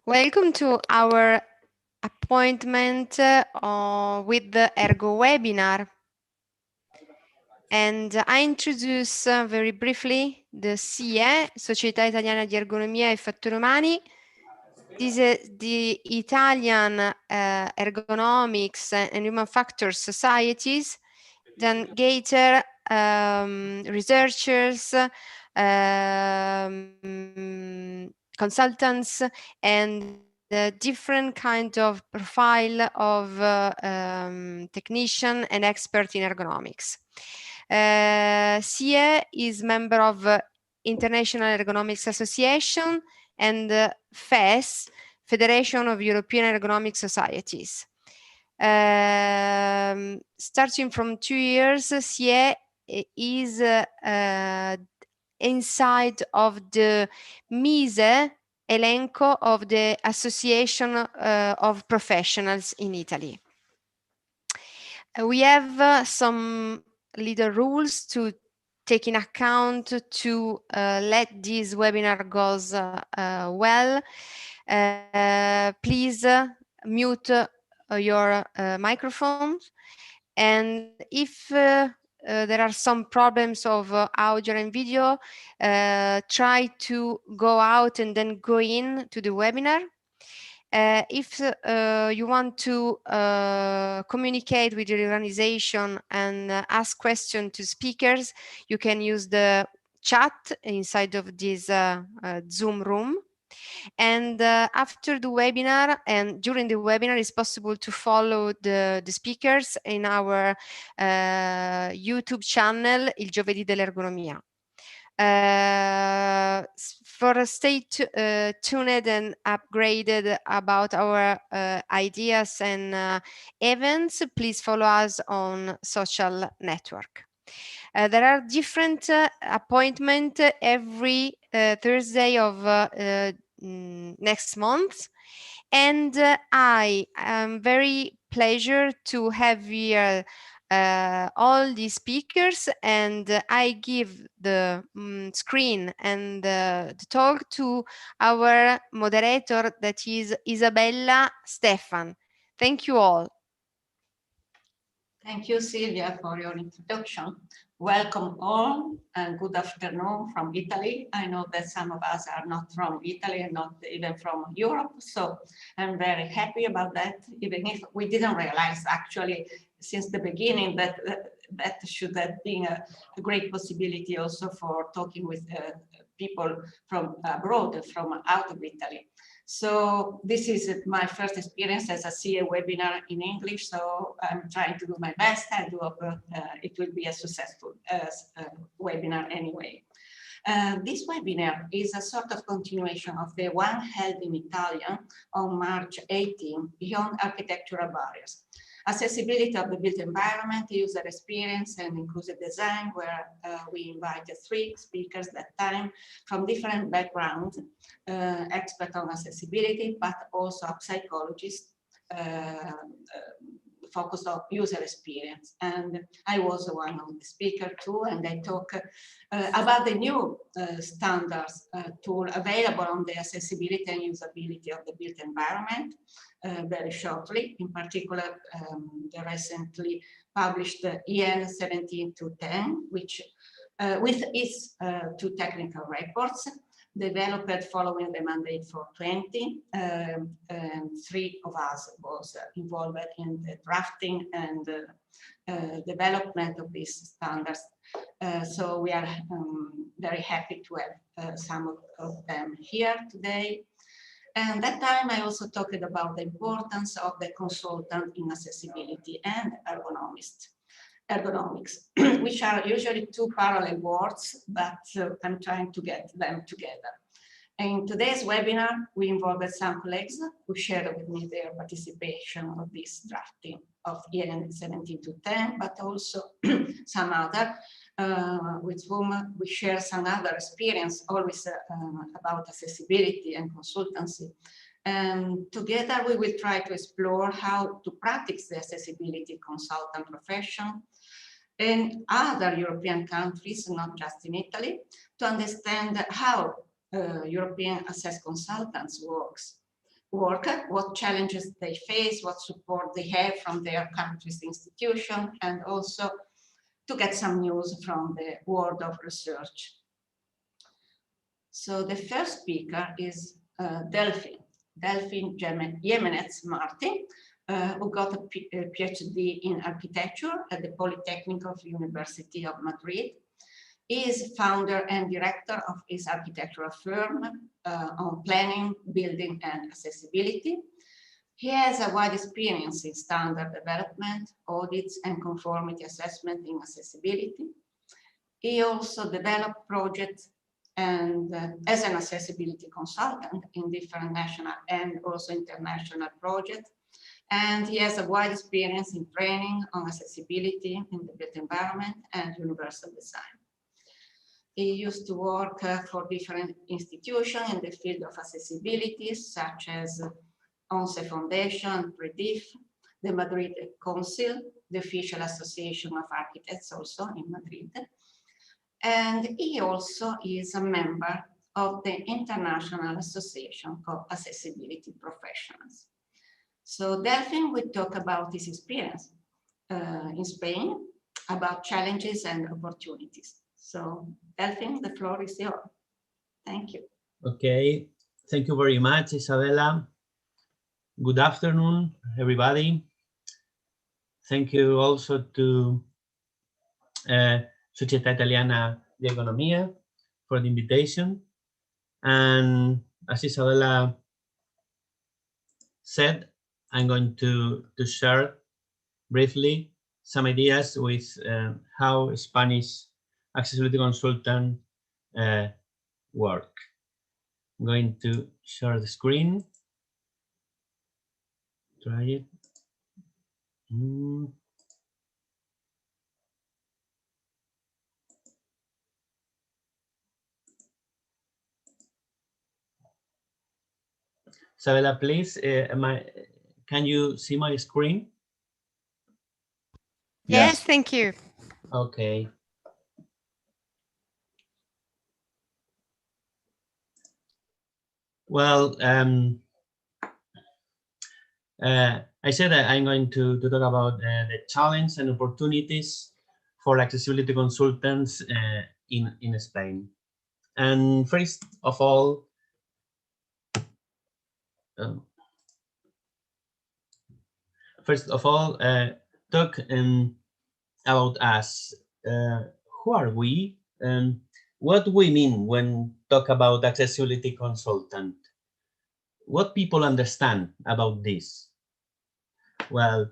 Welcome to our appointment with the Ergowebinar. And I introduce very briefly the SIE, Società Italiana di Ergonomia e Fattori Umani. This is the Italian Ergonomics and Human Factors Societies. Then Gator researchers, consultants, and different kind of profile of technician and expert in ergonomics. SIE is member of International Ergonomics Association and FES, Federation of European Ergonomic Societies. Starting from 2 years, SIE is inside of the MISE elenco of the Association of Professionals in Italy. We have some little rules to take in account to let this webinar goes well. Please mute your microphones, and if there are some problems of audio and video, try to go out and then go in to the webinar. If you want to communicate with your organization and ask questions to speakers, you can use the chat inside of this Zoom room. And after the webinar and during the webinar, it's possible to follow the speakers in our YouTube channel, Il Giovedì dell'Ergonomia. For stay tuned and upgraded about our ideas and events, please follow us on social network. There are different appointments every Thursday of next month, and I am very pleasure to have here all the speakers, and I give the screen and the talk to our moderator, that is Isabella Stefan. Thank you all. Thank you, Silvia, for your introduction. Welcome all and good afternoon from Italy. I know that some of us are not from Italy and not even from Europe, so I'm very happy about that, even if we didn't realize actually since the beginning that that should have been a great possibility also for talking with people from abroad, from out of Italy. So this is my first experience as a CA webinar in English, so I'm trying to do my best. I do hope it will be a successful webinar anyway. This webinar is a sort of continuation of the one held in Italian on March 18, Beyond Architectural Barriers. Accessibility of the built environment, user experience, and inclusive design, where we invited 3 speakers that time from different backgrounds, experts on accessibility, but also psychologists focused on user experience. And I was one of the speakers too, and I talk about the new standards tool available on the accessibility and usability of the built environment very shortly. In particular, the recently published EN 17-10, which with its 2 technical reports developed following the mandate for 20, and 3 of us was involved in the drafting and development of these standards. So we are very happy to have some of them here today. And that time I also talked about the importance of the consultant in accessibility and ergonomics, which are usually 2 parallel words, but I'm trying to get them together. In today's webinar, we involved some colleagues who shared with me their participation of this drafting of EN 17-10, but also some other with whom we share some other experience, always about accessibility and consultancy. And together we will try to explore how to practice the accessibility consultant profession in other European countries, not just in Italy, to understand how European access consultants works. worker, what challenges they face, what support they have from their country's institution, and also to get some news from the world of research. So the first speaker is Delphine Yemenetz Martin, who got a PhD in architecture at the Polytechnic of University of Madrid. He is founder and director of his architectural firm on planning, building, and accessibility. He has a wide experience in standard development, audits, and conformity assessment in accessibility. He also developed projects and as an accessibility consultant in different national and also international projects. And he has a wide experience in training on accessibility in the built environment and universal design. He used to work for different institutions in the field of accessibility, such as ONCE Foundation, PREDIF, the Madrid Council, the Official Association of Architects, also in Madrid. And he also is a member of the International Association of Accessibility Professionals. So Delphine will talk about his experience in Spain, about challenges and opportunities. So Delphine, the floor is yours. Thank you. Okay, thank you very much, Isabella. Good afternoon, everybody. Thank you also to Società Italiana di Ergonomia for the invitation. And as Isabella said, I'm going to share briefly some ideas with how Spanish accessibility consultant work. I'm going to share the screen. Try it. Isabella, please, can you see my screen? Yes, thank you. Okay. Well, I said that I'm going to talk about the challenge and opportunities for accessibility consultants in Spain. And first of all, talk about us. Who are we? And what do we mean when talk about accessibility consultant? What people understand about this? Well,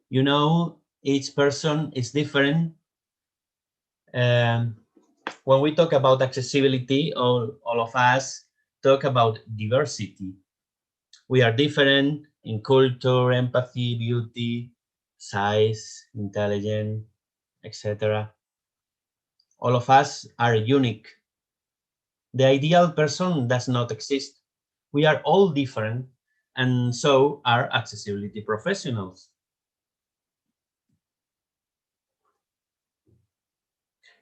you know, each person is different. When we talk about accessibility, all of us talk about diversity. We are different in culture, empathy, beauty, size, intelligence, etc. All of us are unique. The ideal person does not exist. We are all different, and so are accessibility professionals.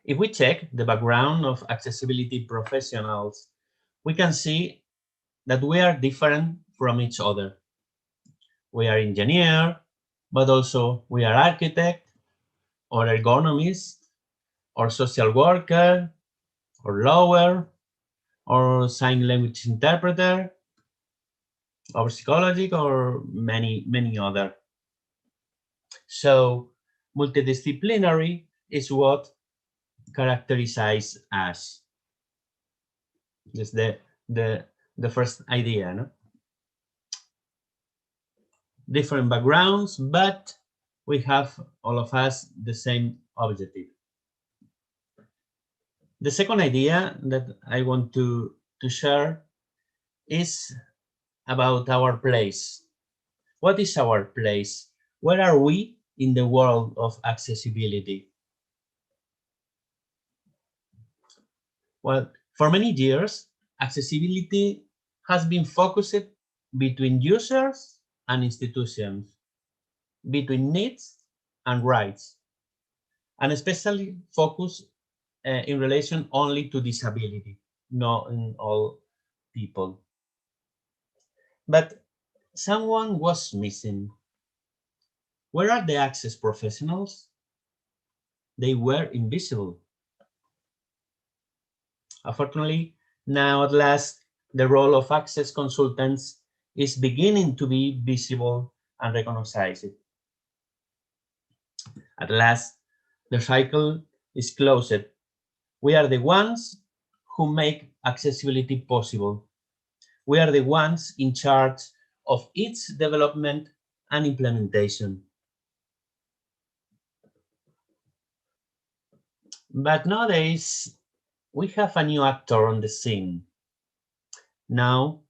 If we check the background of accessibility professionals, we can see that we are different from each other. We are engineer, but also we are architect, or ergonomist, or social worker, or lawyer, or sign language interpreter, or psychologic, or many other. So multidisciplinary is what characterizes us. This is the first idea, no? Different backgrounds, but we have, all of us, the same objective. The second idea that I want to share is about our place. What is our place? Where are we in the world of accessibility? Well, for many years, accessibility has been focused between users and institutions, between needs and rights, and especially focused in relation only to disability, not in all people. But someone was missing. Where are the access professionals? They were invisible. Unfortunately, now at last, the role of access consultants is beginning to be visible and recognized. At last, the cycle is closed. We are the ones who make accessibility possible. We are the ones in charge of its development and implementation. But nowadays, we have a new actor on the scene. Now,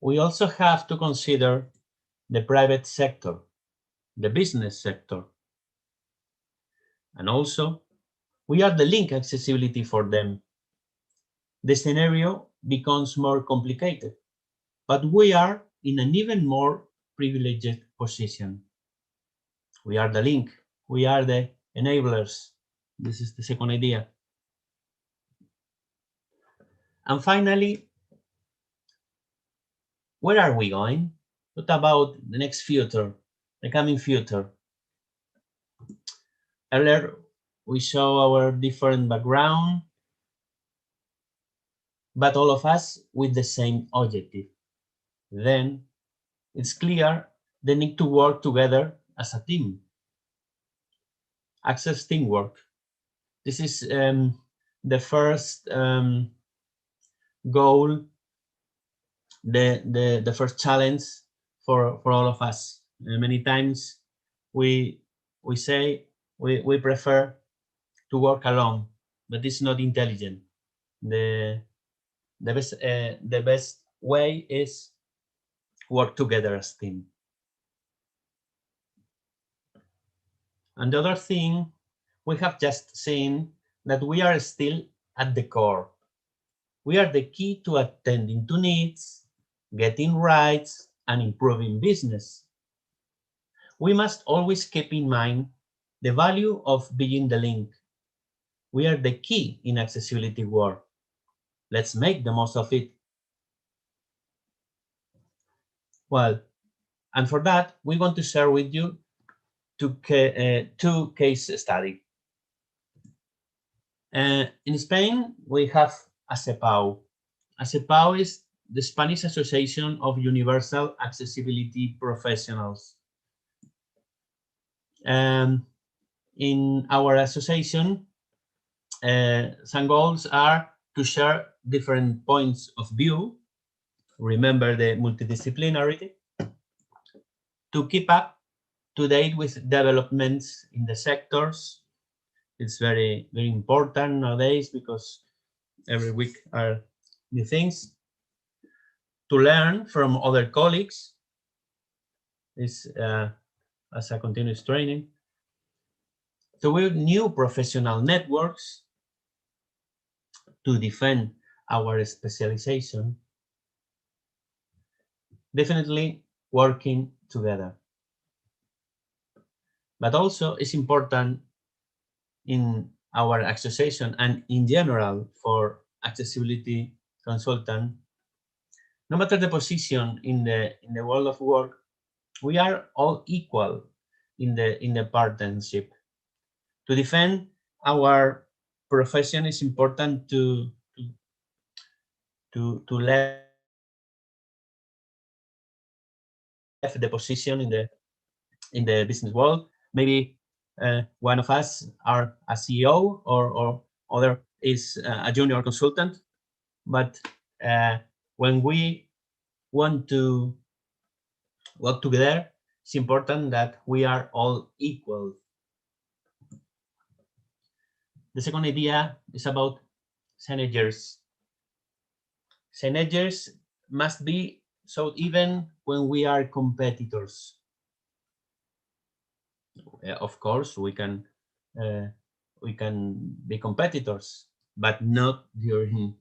we also have to consider the private sector, the business sector. And also, we are the link accessibility for them. The scenario becomes more complicated, but we are in an even more privileged position. We are the link. We are the enablers. This is the second idea. And finally, where are we going? What about the next future, the coming future? Earlier, we show our different background, but all of us with the same objective. Then it's clear they need to work together as a team. Access teamwork. This is the first goal, the first challenge for all of us. Many times we say we prefer to work alone, but it's not intelligent. The best way is work together as team. And the other thing, we have just seen that we are still at the core. We are the key to attending to needs, getting rights, and improving business. We must always keep in mind the value of being the link. We are the key in accessibility work. Let's make the most of it. Well, and for that, we want to share with you two case studies. In Spain, we have ASEPAU. ASEPAU is the Spanish Association of Universal Accessibility Professionals. In our association, some goals are to share different points of view, remember the multidisciplinarity, to keep up to date with developments in the sectors. It's very, very important nowadays because every week are new things. To learn from other colleagues is as a continuous training. To build new professional networks, to defend our specialization, definitely working together. But also it's important in our association and in general for accessibility consultant, no matter the position in the world of work, we are all equal in the partnership. To defend our profession is important to left the position in the business world. Maybe one of us are a CEO or other is a junior consultant, but when we want to work together, it's important that we are all equal. The second idea is about synergies. Synergies must be so even when we are competitors. Of course, we can be competitors, but not during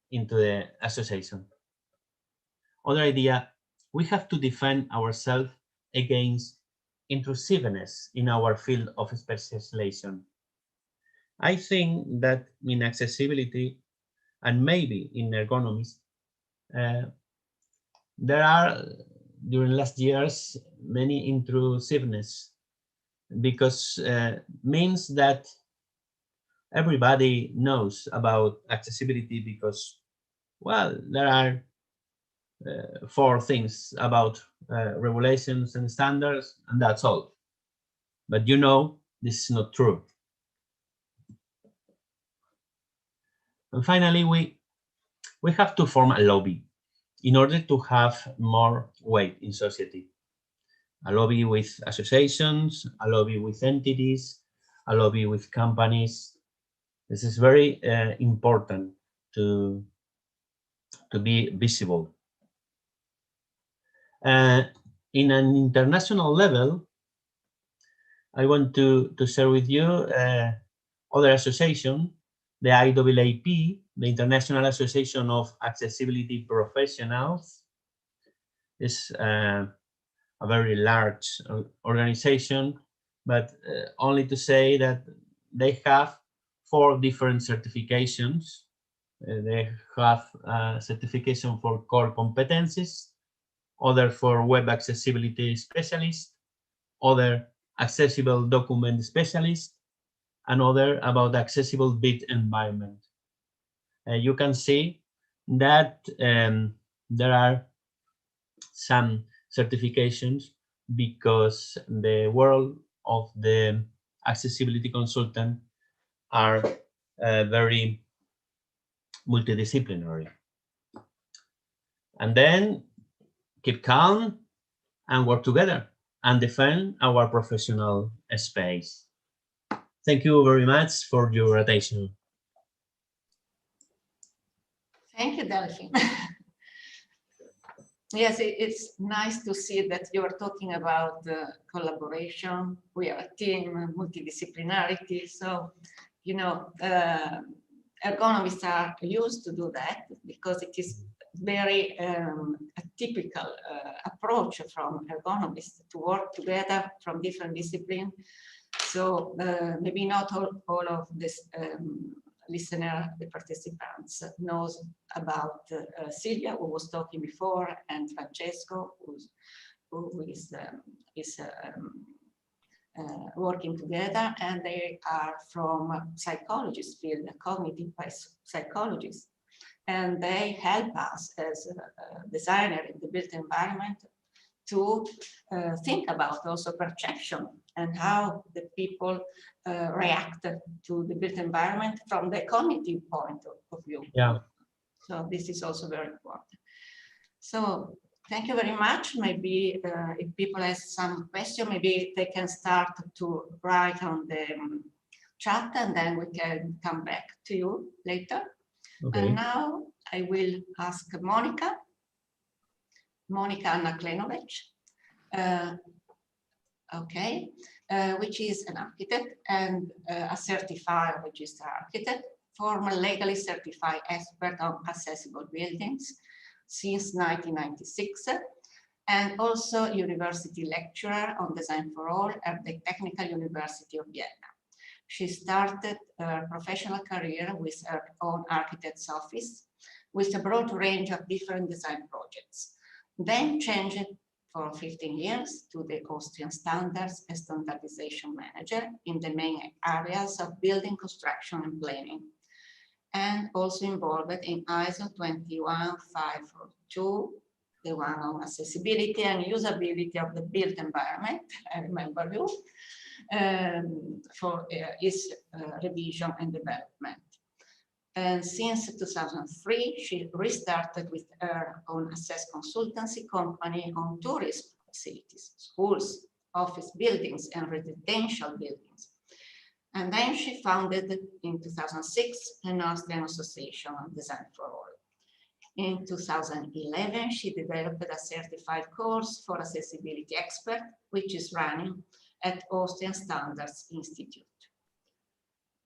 into the association. Other idea, we have to defend ourselves against intrusiveness in our field of specialization. I think that in accessibility and maybe in Ergonomics, there are, during last years, many intrusiveness, because means that everybody knows about accessibility because, well, there are 4 things about regulations and standards, and that's all. But you know, this is not true. And finally, we have to form a lobby in order to have more weight in society. A lobby with associations, a lobby with entities, a lobby with companies. This is very important to be visible. In an international level, I want to share with you other association, the IAAP, the International Association of Accessibility Professionals, is a very large organization, but only to say that they have 4 different certifications. They have a certification for core competencies, other for web accessibility specialist, other accessible document specialist, and other about accessible built environment. You can see that there are some certifications because the world of the accessibility consultant are very multidisciplinary. And then keep calm and work together and defend our professional space. Thank you very much for your attention. Thank you, Delphine. Yes, it's nice to see that you are talking about collaboration. We are a team, multidisciplinarity. So, you know, ergonomists are used to do that because it is very a typical approach from ergonomists to work together from different disciplines. So maybe not all of this listener, the participants, knows about Silvia, who was talking before, and Francesco, who is working together, and they are from psychologist field, cognitive psychologists, and they help us as a designer in the built environment to think about also perception and how the people react to the built environment from the cognitive point of view. Yeah. So this is also very important. So thank you very much. Maybe if people have some question, maybe they can start to write on the chat, and then we can come back to you later. Okay. And now I will ask Monica Anna Klenovec, which is an architect and a certified registered architect, former legally certified expert on accessible buildings since 1996, and also university lecturer on design for all at the Technical University of Vienna. She started her professional career with her own architect's office with a broad range of different design projects, then changed for 15 years to the Austrian Standards as Standardization Manager in the main areas of building construction and planning, and also involved in ISO 21542, the one on accessibility and usability of the built environment, I remember you, for its revision and development. And since 2003, she restarted with her own assess consultancy company on tourism facilities, schools, office buildings, and residential buildings. And then she founded in 2006 an Austrian Association on Design for All. In 2011, she developed a certified course for accessibility expert, which is running at Austrian Standards Institute.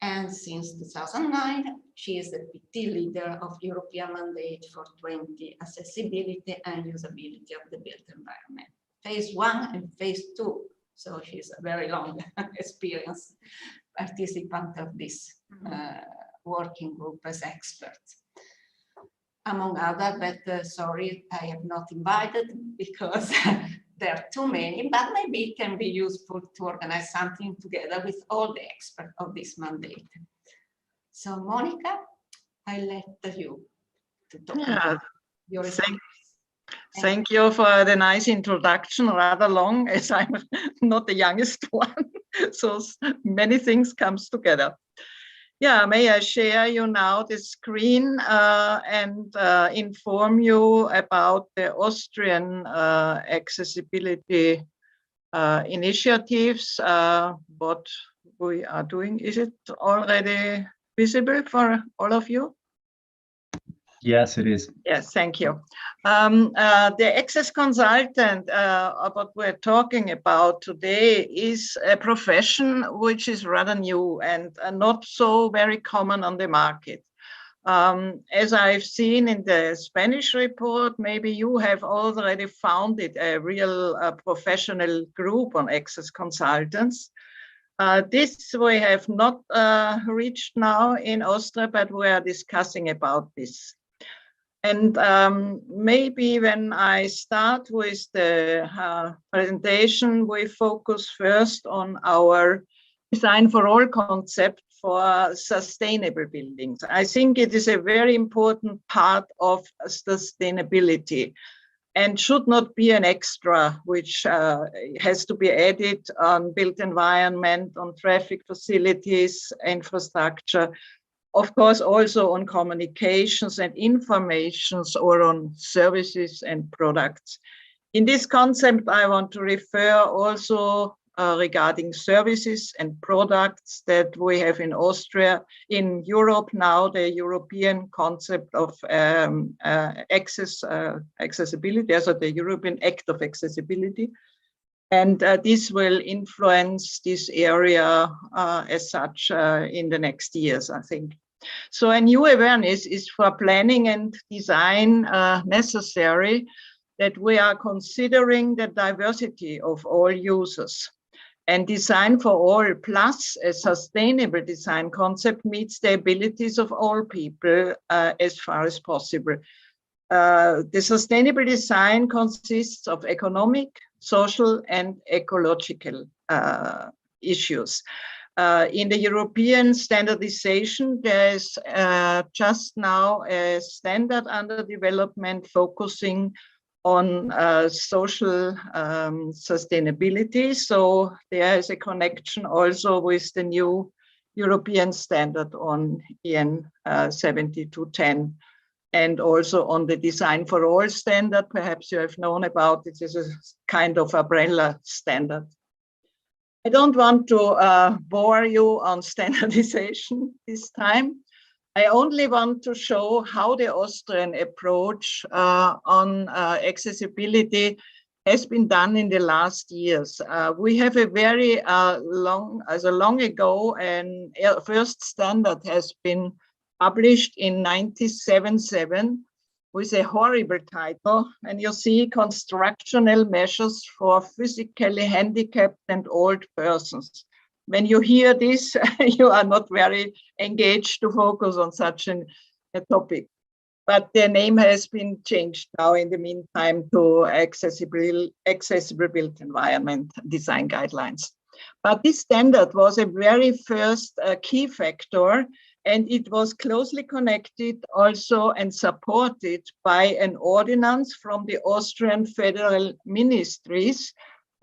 And since 2009, she is the PT leader of European mandate for 20 accessibility and usability of the built environment, phase 1 and phase 2. So she's a very long experienced participant of this working group as expert. among others, but sorry, I have not invited because there are too many, but maybe it can be useful to organize something together with all the experts of this mandate. So Monica, I let you to talk about your experience. Thank you for the nice introduction, rather long, as I'm not the youngest one, so many things comes together. Yeah, may I share you now the screen and inform you about the Austrian accessibility initiatives, what we are doing. Is it already visible for all of you? Yes, it is. Yes, thank you. The access consultant, what we're talking about today, is a profession which is rather new and not so very common on the market. As I've seen in the Spanish report, maybe you have already founded a real professional group on access consultants. This we have not reached now in Austria, but we are discussing about this. And maybe when I start with the presentation, we focus first on our design for all concept for sustainable buildings. I think it is a very important part of sustainability and should not be an extra which has to be added on built environment, on traffic facilities, infrastructure. Of course, also on communications and informations or on services and products. In this concept, I want to refer also regarding services and products that we have in Austria, in Europe now, the European concept of accessibility, also the European Act of Accessibility. And this will influence this area as such in the next years, I think. So a new awareness is for planning and design necessary that we are considering the diversity of all users. And design for all plus a sustainable design concept meets the abilities of all people as far as possible. The sustainable design consists of economic, social, and ecological issues. In the European standardization, there is just now a standard under development focusing on social sustainability. So there is a connection also with the new European standard on EN 7210. And also on the design for all standard, perhaps you have known about it, is a kind of umbrella standard. I don't want to bore you on standardization this time. I only want to show how the Austrian approach on accessibility has been done in the last years. We have a very long ago, and first standard has been published in 1977 with a horrible title, and you see constructional measures for physically handicapped and old persons. When you hear this, you are not very engaged to focus on such a topic. But the name has been changed now in the meantime to accessible built environment design guidelines. But this standard was a very first key factor, and it was closely connected also and supported by an ordinance from the Austrian federal ministries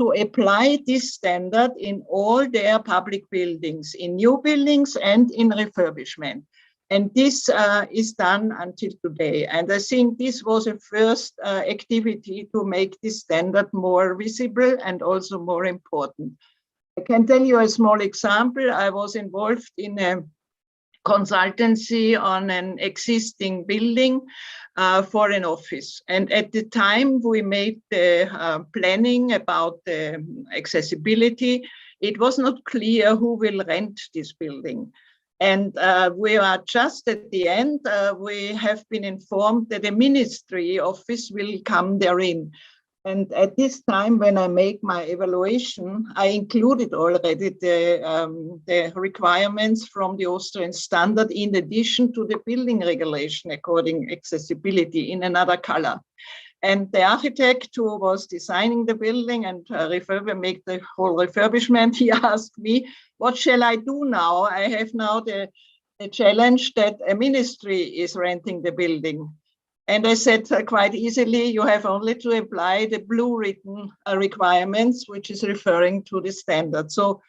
to apply this standard in all their public buildings, in new buildings and in refurbishment. And this is done until today. And I think this was a first activity to make this standard more visible and also more important. I can tell you a small example. I was involved in a consultancy on an existing building for an office. And at the time we made the planning about the accessibility, it was not clear who will rent this building. And we are just at the end, we have been informed that a ministry office will come therein. And at this time, when I make my evaluation, I included already the requirements from the Austrian standard in addition to the building regulation according accessibility in another color. And the architect who was designing the building and make the whole refurbishment, he asked me, what shall I do now? I have now the challenge that a ministry is renting the building. And I said quite easily, you have only to apply the blue written requirements, which is referring to the standard. So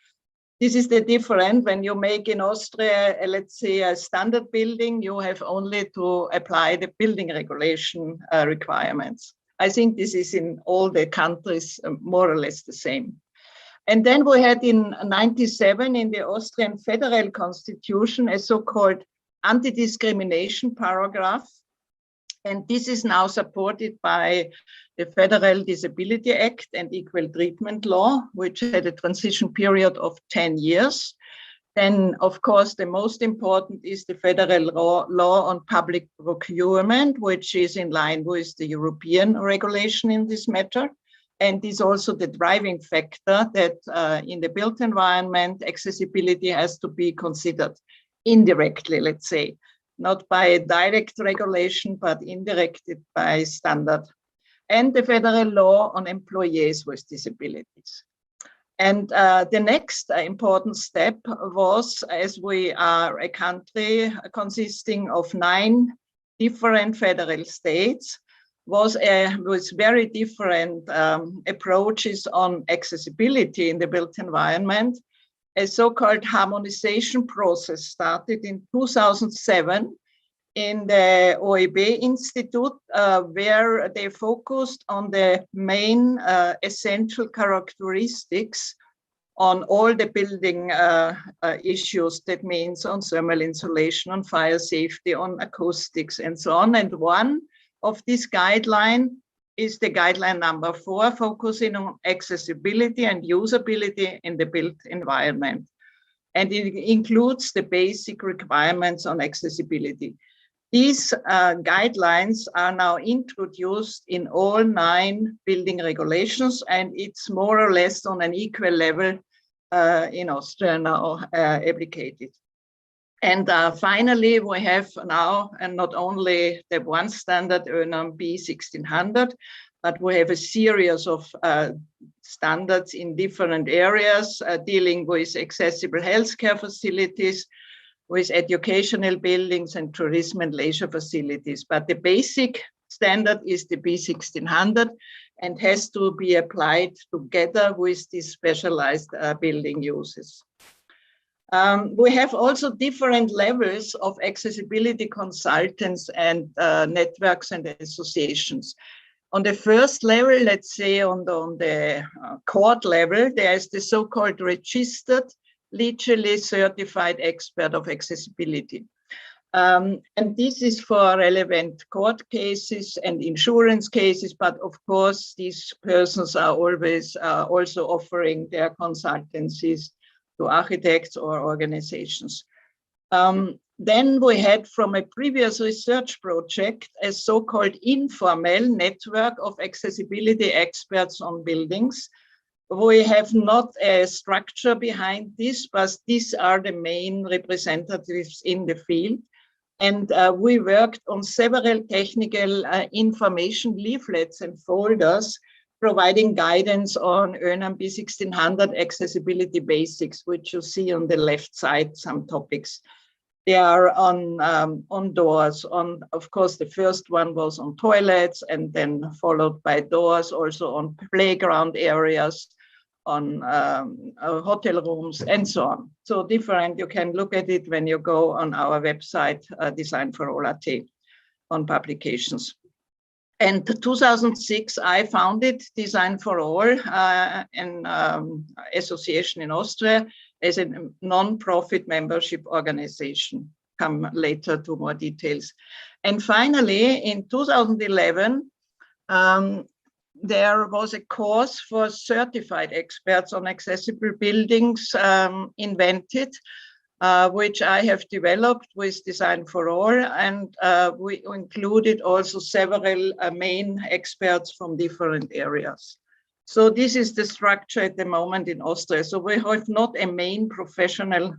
this is the difference. When you make in Austria, let's say a standard building, you have only to apply the building regulation requirements. I think this is in all the countries more or less the same. And then we had in 97 in the Austrian Federal Constitution a so-called anti-discrimination paragraph. And this is now supported by the Federal Disability Act and Equal Treatment Law, which had a transition period of 10 years. Then, of course, the most important is the federal law on public procurement, which is in line with the European regulation in this matter. And is also the driving factor that in the built environment, accessibility has to be considered indirectly, let's say. Not by direct regulation, but indirected by standard. And the federal law on employees with disabilities. And the next important step was, as we are a country consisting of 9 different federal states, was very different approaches on accessibility in the built environment. A so-called harmonization process started in 2007 in the OEB Institute, where they focused on the main essential characteristics on all the building issues. That means on thermal insulation, on fire safety, on acoustics, and so on. And one of these guidelines is the guideline number 4, focusing on accessibility and usability in the built environment. And it includes the basic requirements on accessibility. These guidelines are now introduced in all 9 building regulations, and it's more or less on an equal level in Austria now applicated. And finally, we have now, and not only the one standard, Ergonomics B1600, but we have a series of standards in different areas dealing with accessible healthcare facilities, with educational buildings and tourism and leisure facilities. But the basic standard is the B1600 and has to be applied together with these specialized building uses. We have also different levels of accessibility consultants and networks and associations. On the first level, let's say on the court level, there is the so-called registered, legally certified expert of accessibility. And this is for relevant court cases and insurance cases, but of course, these persons are always also offering their consultancies to architects or organizations. Then we had from a previous research project a so-called informal network of accessibility experts on buildings. We have not a structure behind this, but these are the main representatives in the field. And we worked on several technical information leaflets and folders providing guidance on Ergonomics B1600 accessibility basics, which you see on the left side, some topics. They are on doors. Of course, the first one was on toilets and then followed by doors, also on playground areas, on hotel rooms and so on. So different, you can look at it when you go on our website, designforall.at, on publications. And 2006, I founded Design for All, an association in Austria, as a non-profit membership organization. Come later to more details. And finally, in 2011, there was a course for certified experts on accessible buildings invented, which I have developed with Design for All, and we included also several main experts from different areas. So this is the structure at the moment in Austria. So we have not a main professional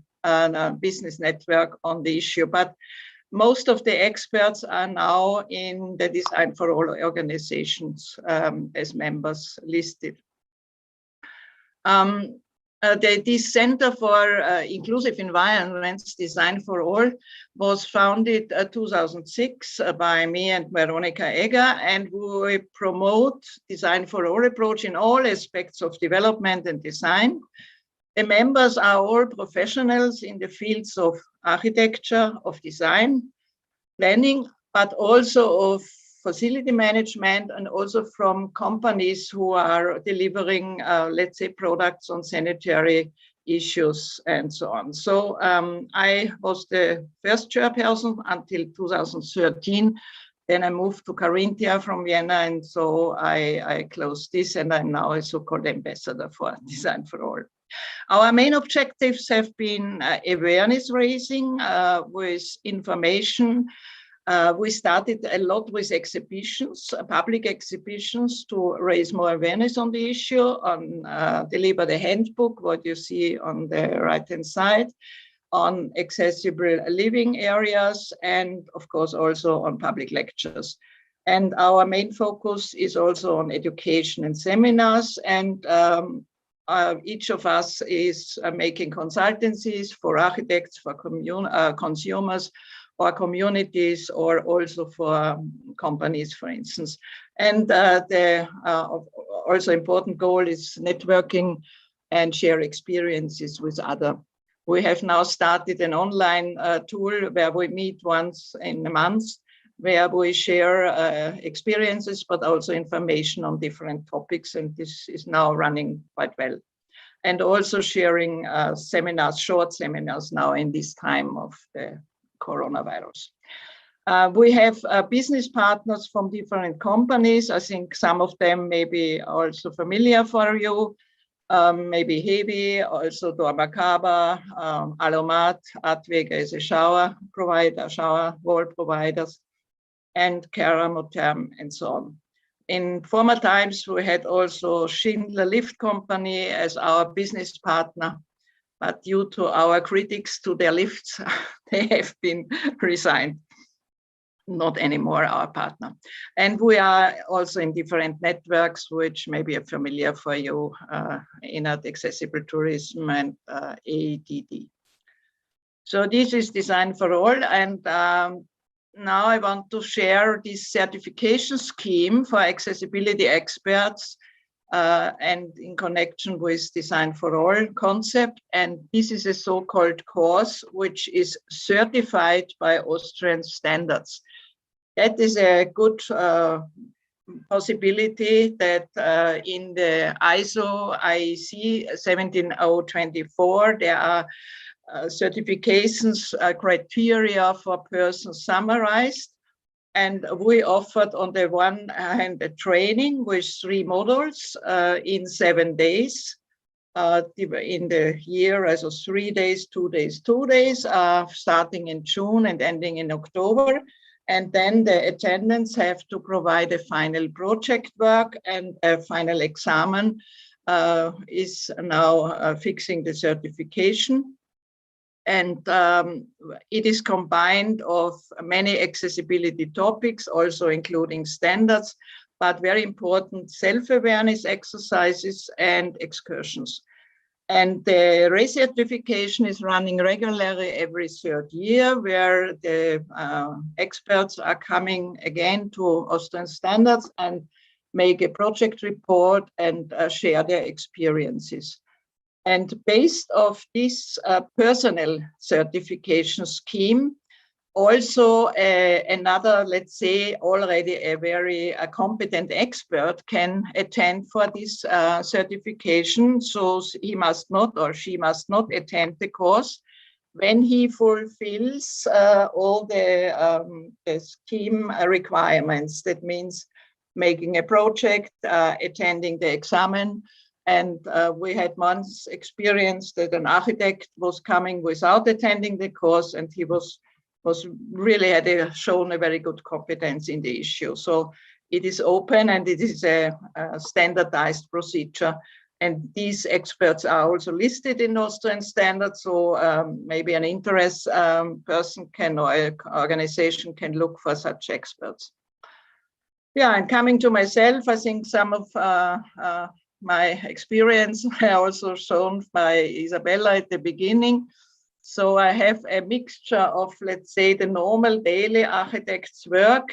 business network on the issue, but most of the experts are now in the Design for All organizations as members listed. This Center for Inclusive Environments, Design for All, was founded 2006 by me and Veronika Egger, and we promote Design for All approach in all aspects of development and design. The members are all professionals in the fields of architecture, of design, planning, but also of facility management, and also from companies who are delivering, let's say, products on sanitary issues and so on. So I was the first chairperson until 2013. Then I moved to Carinthia from Vienna, and so I closed this, and I'm now a so-called ambassador for Design for All. Our main objectives have been awareness raising with information. We started a lot with exhibitions, public exhibitions, to raise more awareness on the issue, on deliver the handbook, what you see on the right-hand side, on accessible living areas, and of course also on public lectures. And our main focus is also on education and seminars, and each of us is making consultancies for architects, for consumers, or communities, or also for companies, for instance. And the also important goal is networking and share experiences with others. We have now started an online tool where we meet once in a month, where we share experiences, but also information on different topics. And this is now running quite well. And also sharing seminars, short seminars now in this time of the coronavirus. We have business partners from different companies. I think some of them may be also familiar for you. Maybe Hebi, also Dormakaba, Alomat, Advega is a shower provider, shower wall providers, and Keramoterm, and so on. In former times, we had also Schindler Lift Company as our business partner, but due to our critics to their lifts, they have been resigned, not anymore our partner. And we are also in different networks, which may be familiar for you, Inert Accessible Tourism and AEDD. So this is Design for All, and now I want to share this certification scheme for accessibility experts and in connection with Design for All concept. And this is a so-called course which is certified by Austrian standards. That is a good possibility that in the ISO IEC 17024, there are certifications criteria for persons summarized. And we offered on the one hand a training with 3 modules in 7 days in the year, as 3 days, 2 days, 2 days, starting in June and ending in October. And then the attendants have to provide a final project work, and a final exam is now fixing the certification. And it is combined of many accessibility topics, also including standards, but very important self-awareness exercises and excursions. And the recertification is running regularly every 3rd year, where the experts are coming again to Austrian standards and make a project report and share their experiences. And based off this personal certification scheme, also another, let's say, already a very competent expert can attend for this certification. So he must not, or she must not, attend the course when he fulfills all the scheme requirements. That means making a project, attending the exam, And we had months experience that an architect was coming without attending the course, and he was really had shown a very good competence in the issue. So it is open, and it is a standardized procedure. And these experts are also listed in Austrian standards. So maybe an interest person can, or an organization can look for such experts. Yeah, and coming to myself, I think some of my experience are also shown by Isabella at the beginning. So I have a mixture of, let's say, the normal daily architect's work,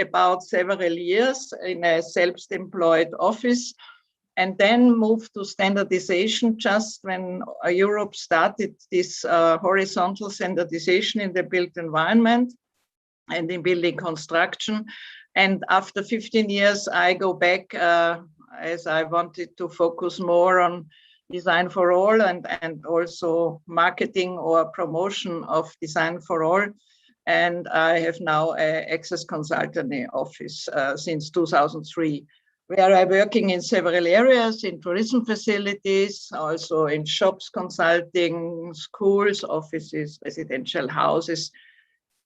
about several years in a self-employed office, and then moved to standardization just when Europe started this horizontal standardization in the built environment and in building construction. And after 15 years, I go back as I wanted to focus more on design for all and also marketing or promotion of design for all. And I have now an access consultancy office since 2003, where I'm working in several areas, in tourism facilities, also in shops consulting, schools, offices, residential houses,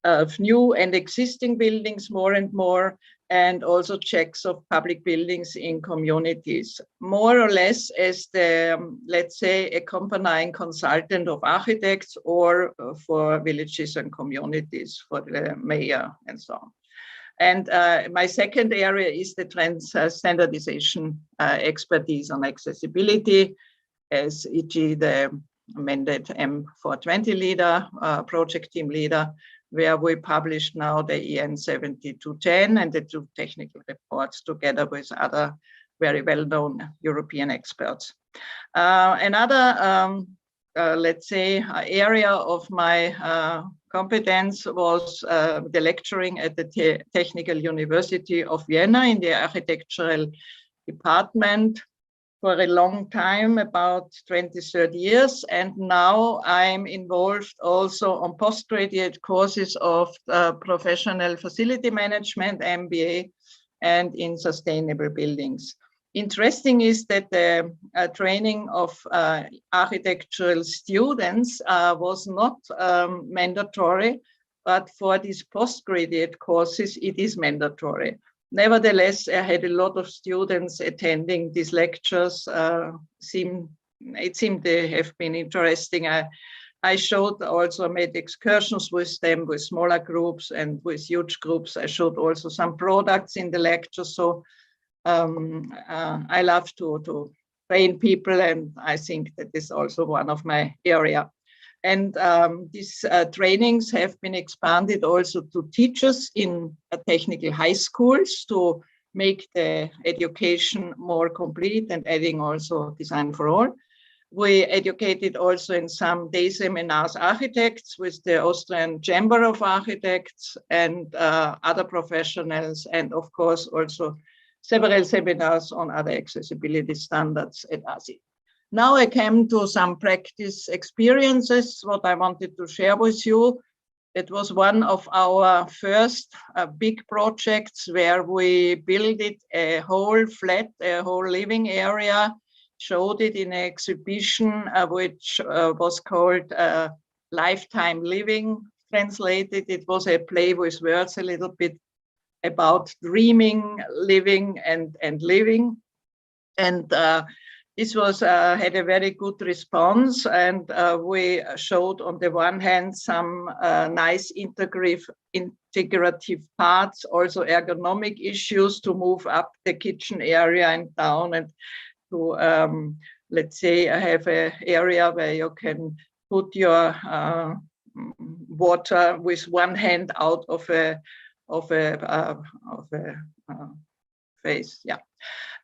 of new and existing buildings more and more, and also checks of public buildings in communities, more or less as the, let's say, accompanying consultant of architects or for villages and communities, for the mayor and so on. And my second area is the standardization expertise on accessibility, as e.g. the amended M420 leader, project team leader, where we publish now the EN 7210 and the 2 technical reports together with other very well-known European experts. Another, let's say, area of my competence was the lecturing at the Technical University of Vienna in the architectural department for a long time, about 20, 30 years. And now I'm involved also on postgraduate courses of professional facility management, MBA, and in sustainable buildings. Interesting is that the training of architectural students was not mandatory, but for these postgraduate courses, it is mandatory. Nevertheless, I had a lot of students attending these lectures. It seemed they have been interesting. I showed also, made excursions with them, with smaller groups and with huge groups. I showed also some products in the lecture. So I love to train people, and I think that is also one of my area. And these trainings have been expanded also to teachers in technical high schools to make the education more complete and adding also design for all. We educated also in some day seminars architects with the Austrian Chamber of Architects and other professionals, and of course also several seminars on other accessibility standards at ASI. Now I came to some practice experiences, what I wanted to share with you. It was one of our first big projects where we built it a whole flat, a whole living area, showed it in an exhibition which was called Lifetime Living. Translated, it was a play with words a little bit about dreaming, living, and living. And this was had a very good response, and we showed on the one hand some nice integrative parts, also ergonomic issues to move up the kitchen area and down, and to let's say have an area where you can put your water with one hand out of a face. Yeah.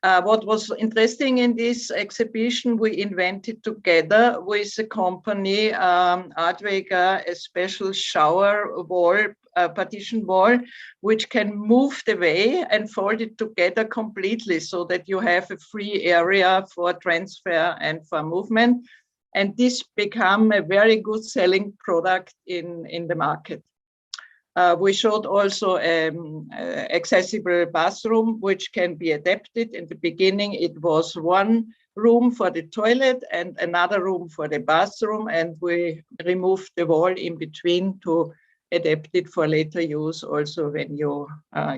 What was interesting in this exhibition, we invented together with the company Adweger a special shower wall, partition wall, which can move the way and fold it together completely so that you have a free area for transfer and for movement. And this became a very good selling product in the market. We showed also accessible bathroom, which can be adapted. In the beginning, it was one room for the toilet and another room for the bathroom, and we removed the wall in between to adapt it for later use also when you're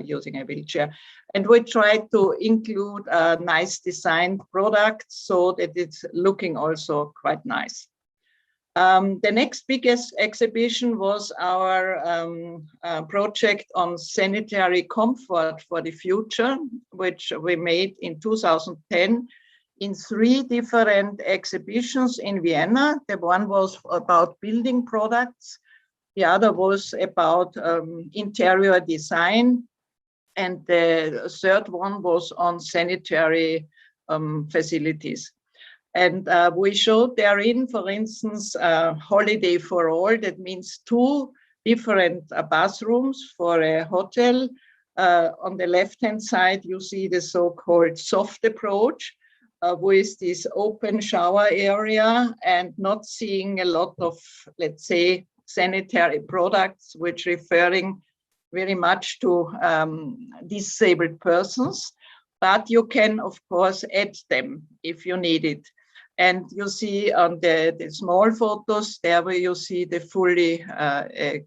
using a wheelchair. And we tried to include nice designed products so that it's looking also quite nice. The next biggest exhibition was our project on sanitary comfort for the future, which we made in 2010 in 3 different exhibitions in Vienna. The one was about building products, the other was about interior design, and the third one was on sanitary facilities. And we showed therein, for instance, holiday for all. That means 2 different bathrooms for a hotel. On the left-hand side, you see the so-called soft approach with this open shower area and not seeing a lot of, let's say, sanitary products, which referring very much to disabled persons. But you can, of course, add them if you need it. And you see on the small photos there where you see the fully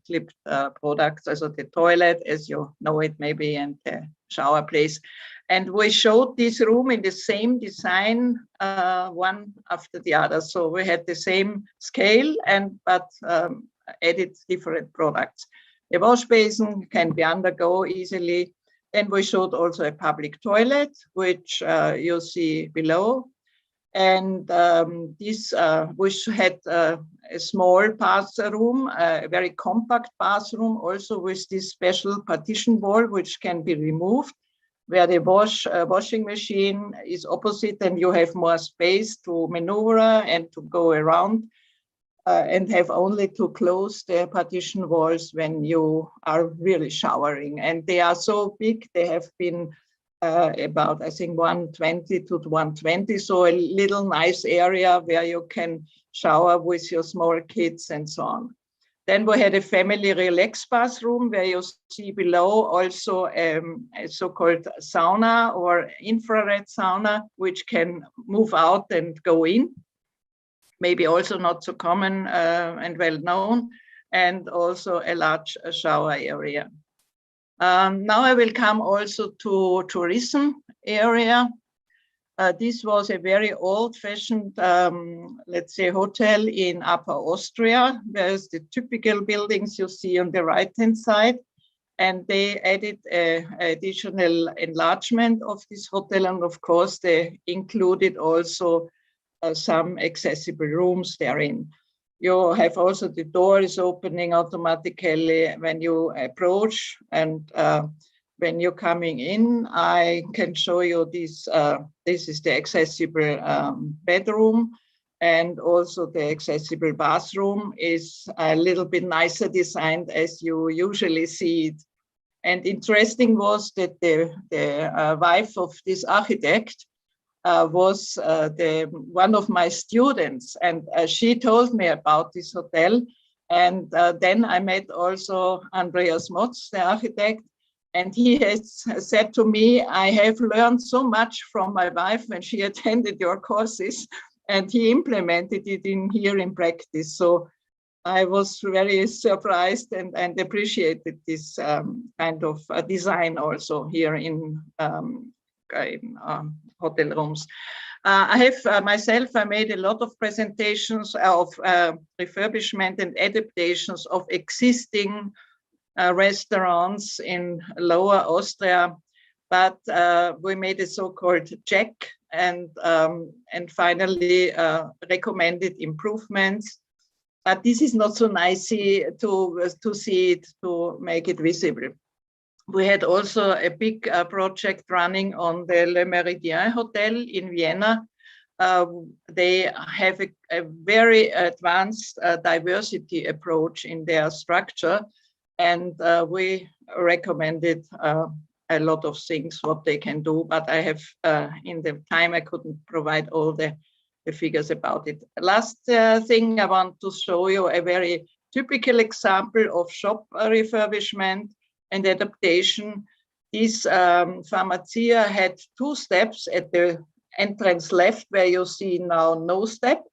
clipped products, also the toilet, as you know it maybe, and the shower place. And we showed this room in the same design, one after the other. So we had the same scale, but added different products. The wash basin can be undergo easily. Then we showed also a public toilet, which you see below. And this, which had a small bathroom, a very compact bathroom, also with this special partition wall, which can be removed, where the washing machine is opposite, and you have more space to maneuver and to go around, and have only to close the partition walls when you are really showering. And they are so big, they have been about, I think, 120 to 120, so a little nice area where you can shower with your small kids and so on. Then we had a family relax bathroom where you see below also a so-called sauna or infrared sauna, which can move out and go in. Maybe also not so common and well known, and also a large shower area. Now I will come also to tourism area. This was a very old-fashioned, let's say, hotel in Upper Austria. There's the typical buildings you see on the right-hand side, and they added an additional enlargement of this hotel, and of course they included also some accessible rooms therein. You have also the door is opening automatically when you approach, and when you're coming in, I can show you this. This is the accessible bedroom, and also the accessible bathroom is a little bit nicer designed as you usually see it. And interesting was that the wife of this architect was one of my students, and she told me about this hotel. And then I met also Andreas Motz, the architect, and he has said to me, I have learned so much from my wife when she attended your courses, and he implemented it here in practice. So I was very surprised and appreciated this kind of design also here in hotel rooms. I have myself, I made a lot of presentations of refurbishment and adaptations of existing restaurants in Lower Austria, but we made a so-called check and finally recommended improvements. But this is not so nice to see it, to make it visible. We had also a big project running on the Le Méridien Hotel in Vienna. They have a very advanced diversity approach in their structure, and we recommended a lot of things what they can do, but I have in the time I couldn't provide all the figures about it. Last thing I want to show you a very typical example of shop refurbishment and adaptation. This pharmacia had 2 steps at the entrance left, where you see now no step,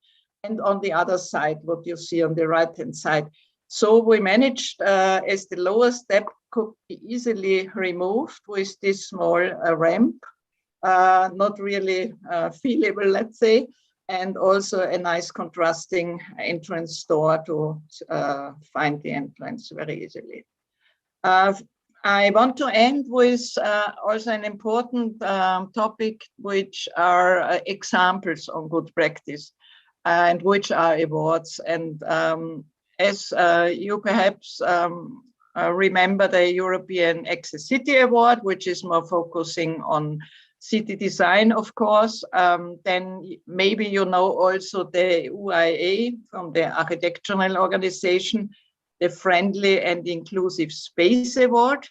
and on the other side, what you see on the right-hand side. So we managed, as the lower step could be easily removed with this small ramp, not really feelable, let's say, and also a nice contrasting entrance door to find the entrance very easily. I want to end with also an important topic, which are examples on good practice and which are awards. And as you perhaps remember the European Access City Award, which is more focusing on city design, of course, then maybe you know also the UIA from the architectural organization, the Friendly and Inclusive Space Award,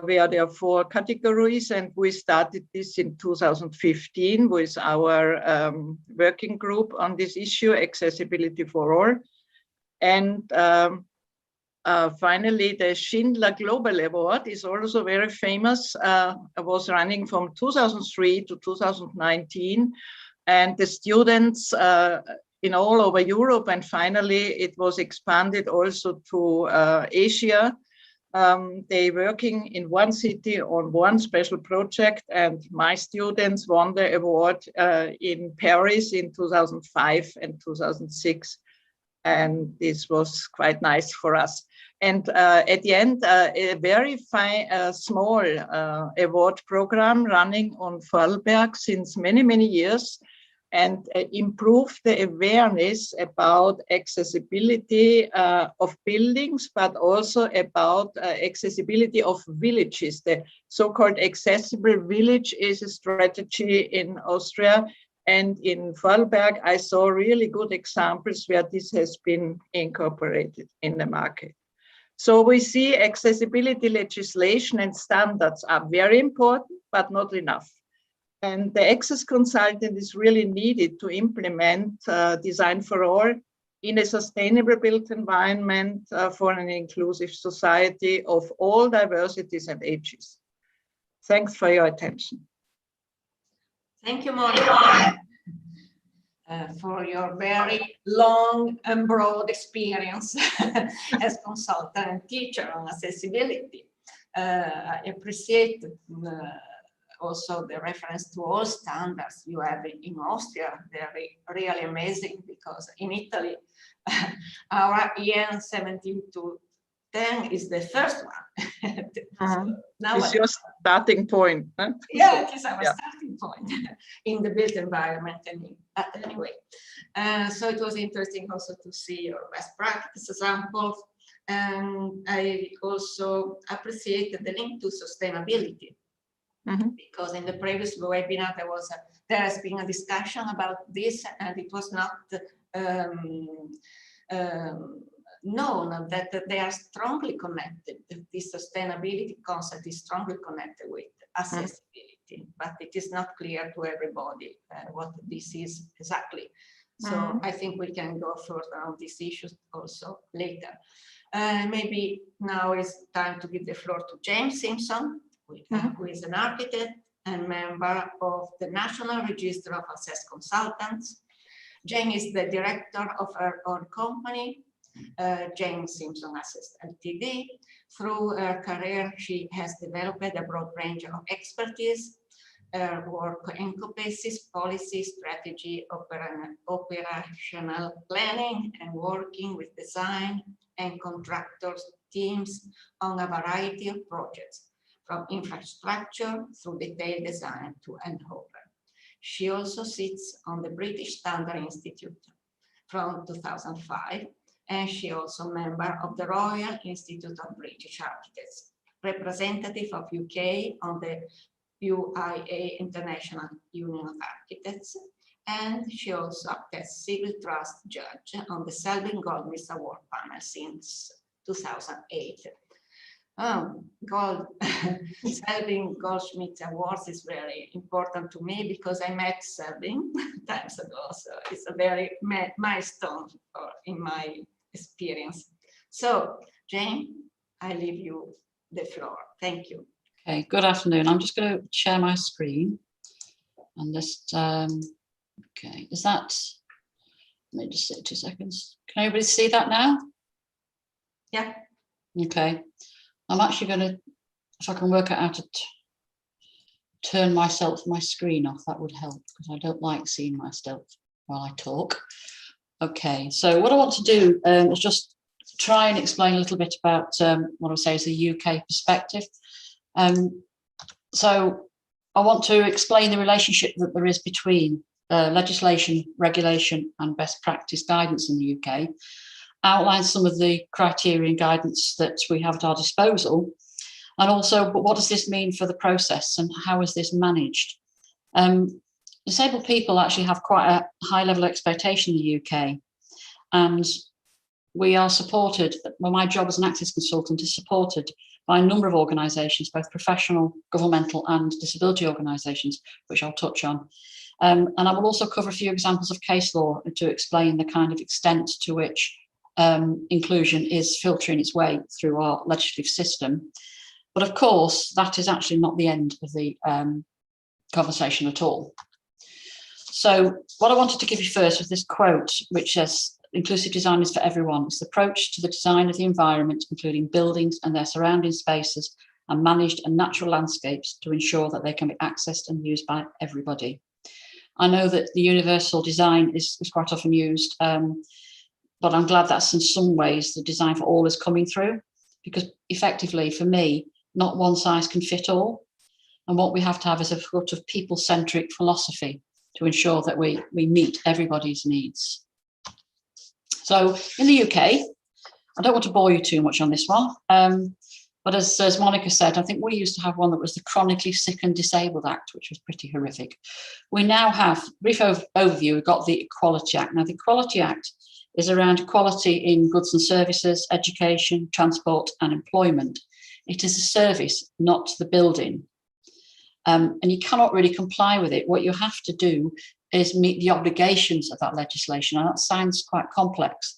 where there are 4 categories, and we started this in 2015 with our working group on this issue, Accessibility for All. And finally, the Schindler Global Award is also very famous. It was running from 2003 to 2019, and the students in all over Europe, and finally it was expanded also to Asia. They working in one city on one special project, and my students won the award in Paris in 2005 and 2006. And this was quite nice for us. And at the end, a very small award program running on Vorarlberg since many, many years, and improve the awareness about accessibility of buildings, but also about accessibility of villages. The so-called accessible village is a strategy in Austria, and in Vorarlberg I saw really good examples where this has been incorporated in the market. So we see accessibility legislation and standards are very important, but not enough. And the access consultant is really needed to implement design for all in a sustainable built environment for an inclusive society of all diversities and ages. Thanks for your attention. Thank you, Monica, for your very long and broad experience as consultant and teacher on accessibility. I appreciate also the reference to all standards you have in Austria. They're really amazing, because in Italy, our EN 17-10 is the first one. So now it's your starting point. Huh? Yeah, it is our starting point in the built environment. Anyway, so it was interesting also to see your best practice examples. And I also appreciated the link to sustainability. Because in the previous webinar there has been a discussion about this, and it was not known that they are strongly connected. This sustainability concept is strongly connected with accessibility, but it is not clear to everybody what this is exactly. So I think we can go further on these issues also later. Maybe now is time to give the floor to James Simpson, who is an architect and member of the National Register of Access Consultants. Jane is the director of her own company, Jane Simpson Access Ltd. Through her career, she has developed a broad range of expertise. Her work encompasses policy, strategy, operational planning, and working with design and contractors teams on a variety of projects, from infrastructure through detailed design to handover. She also sits on the British Standard Institute from 2005, and she also member of the Royal Institute of British Architects, representative of UK on the UIA International Union of Architects, and she also acted as civil trust judge on the Selvin Goldsmiths Award panel since 2008. Selvin Goldsmiths Awards is very important to me, because I met Selvin times ago, so it's a very milestone in my experience. So, Jane, I leave you the floor. Thank you. Okay, good afternoon. I'm just going to share my screen. And this, okay, is that, let me just say 2 seconds. Can everybody see that now? Yeah. Okay. I'm actually going to, if I can work out how to turn my screen off, that would help, because I don't like seeing myself while I talk. Okay, so what I want to do is just try and explain a little bit about what I would say is the UK perspective. So I want to explain the relationship that there is between legislation, regulation and best practice guidance in the UK, outline some of the criteria and guidance that we have at our disposal, and also, but what does this mean for the process and how is this managed? Disabled people actually have quite a high level of expectation in the UK, and we are supported, well, my job as an access consultant is supported by a number of organisations, both professional, governmental and disability organisations, which I'll touch on. And I will also cover a few examples of case law to explain the kind of extent to which inclusion is filtering its way through our legislative system. But of course, that is actually not the end of the conversation at all. So what I wanted to give you first was this quote, which says, "Inclusive design is for everyone. It's the approach to the design of the environment, including buildings and their surrounding spaces, and managed and natural landscapes to ensure that they can be accessed and used by everybody." I know that the universal design is quite often used, but I'm glad that's in some ways the design for all is coming through, because effectively for me, not one size can fit all. And what we have to have is a sort of people-centric philosophy to ensure that we meet everybody's needs. So in the UK, I don't want to bore you too much on this one, but as Monica said, I think we used to have one that was the Chronically Sick and Disabled Act, which was pretty horrific. We now have, brief overview, we've got the Equality Act. Now the Equality Act is around equality in goods and services, education, transport and employment. It is a service, not the building. And you cannot really comply with it. What you have to do is meet the obligations of that legislation. And that sounds quite complex.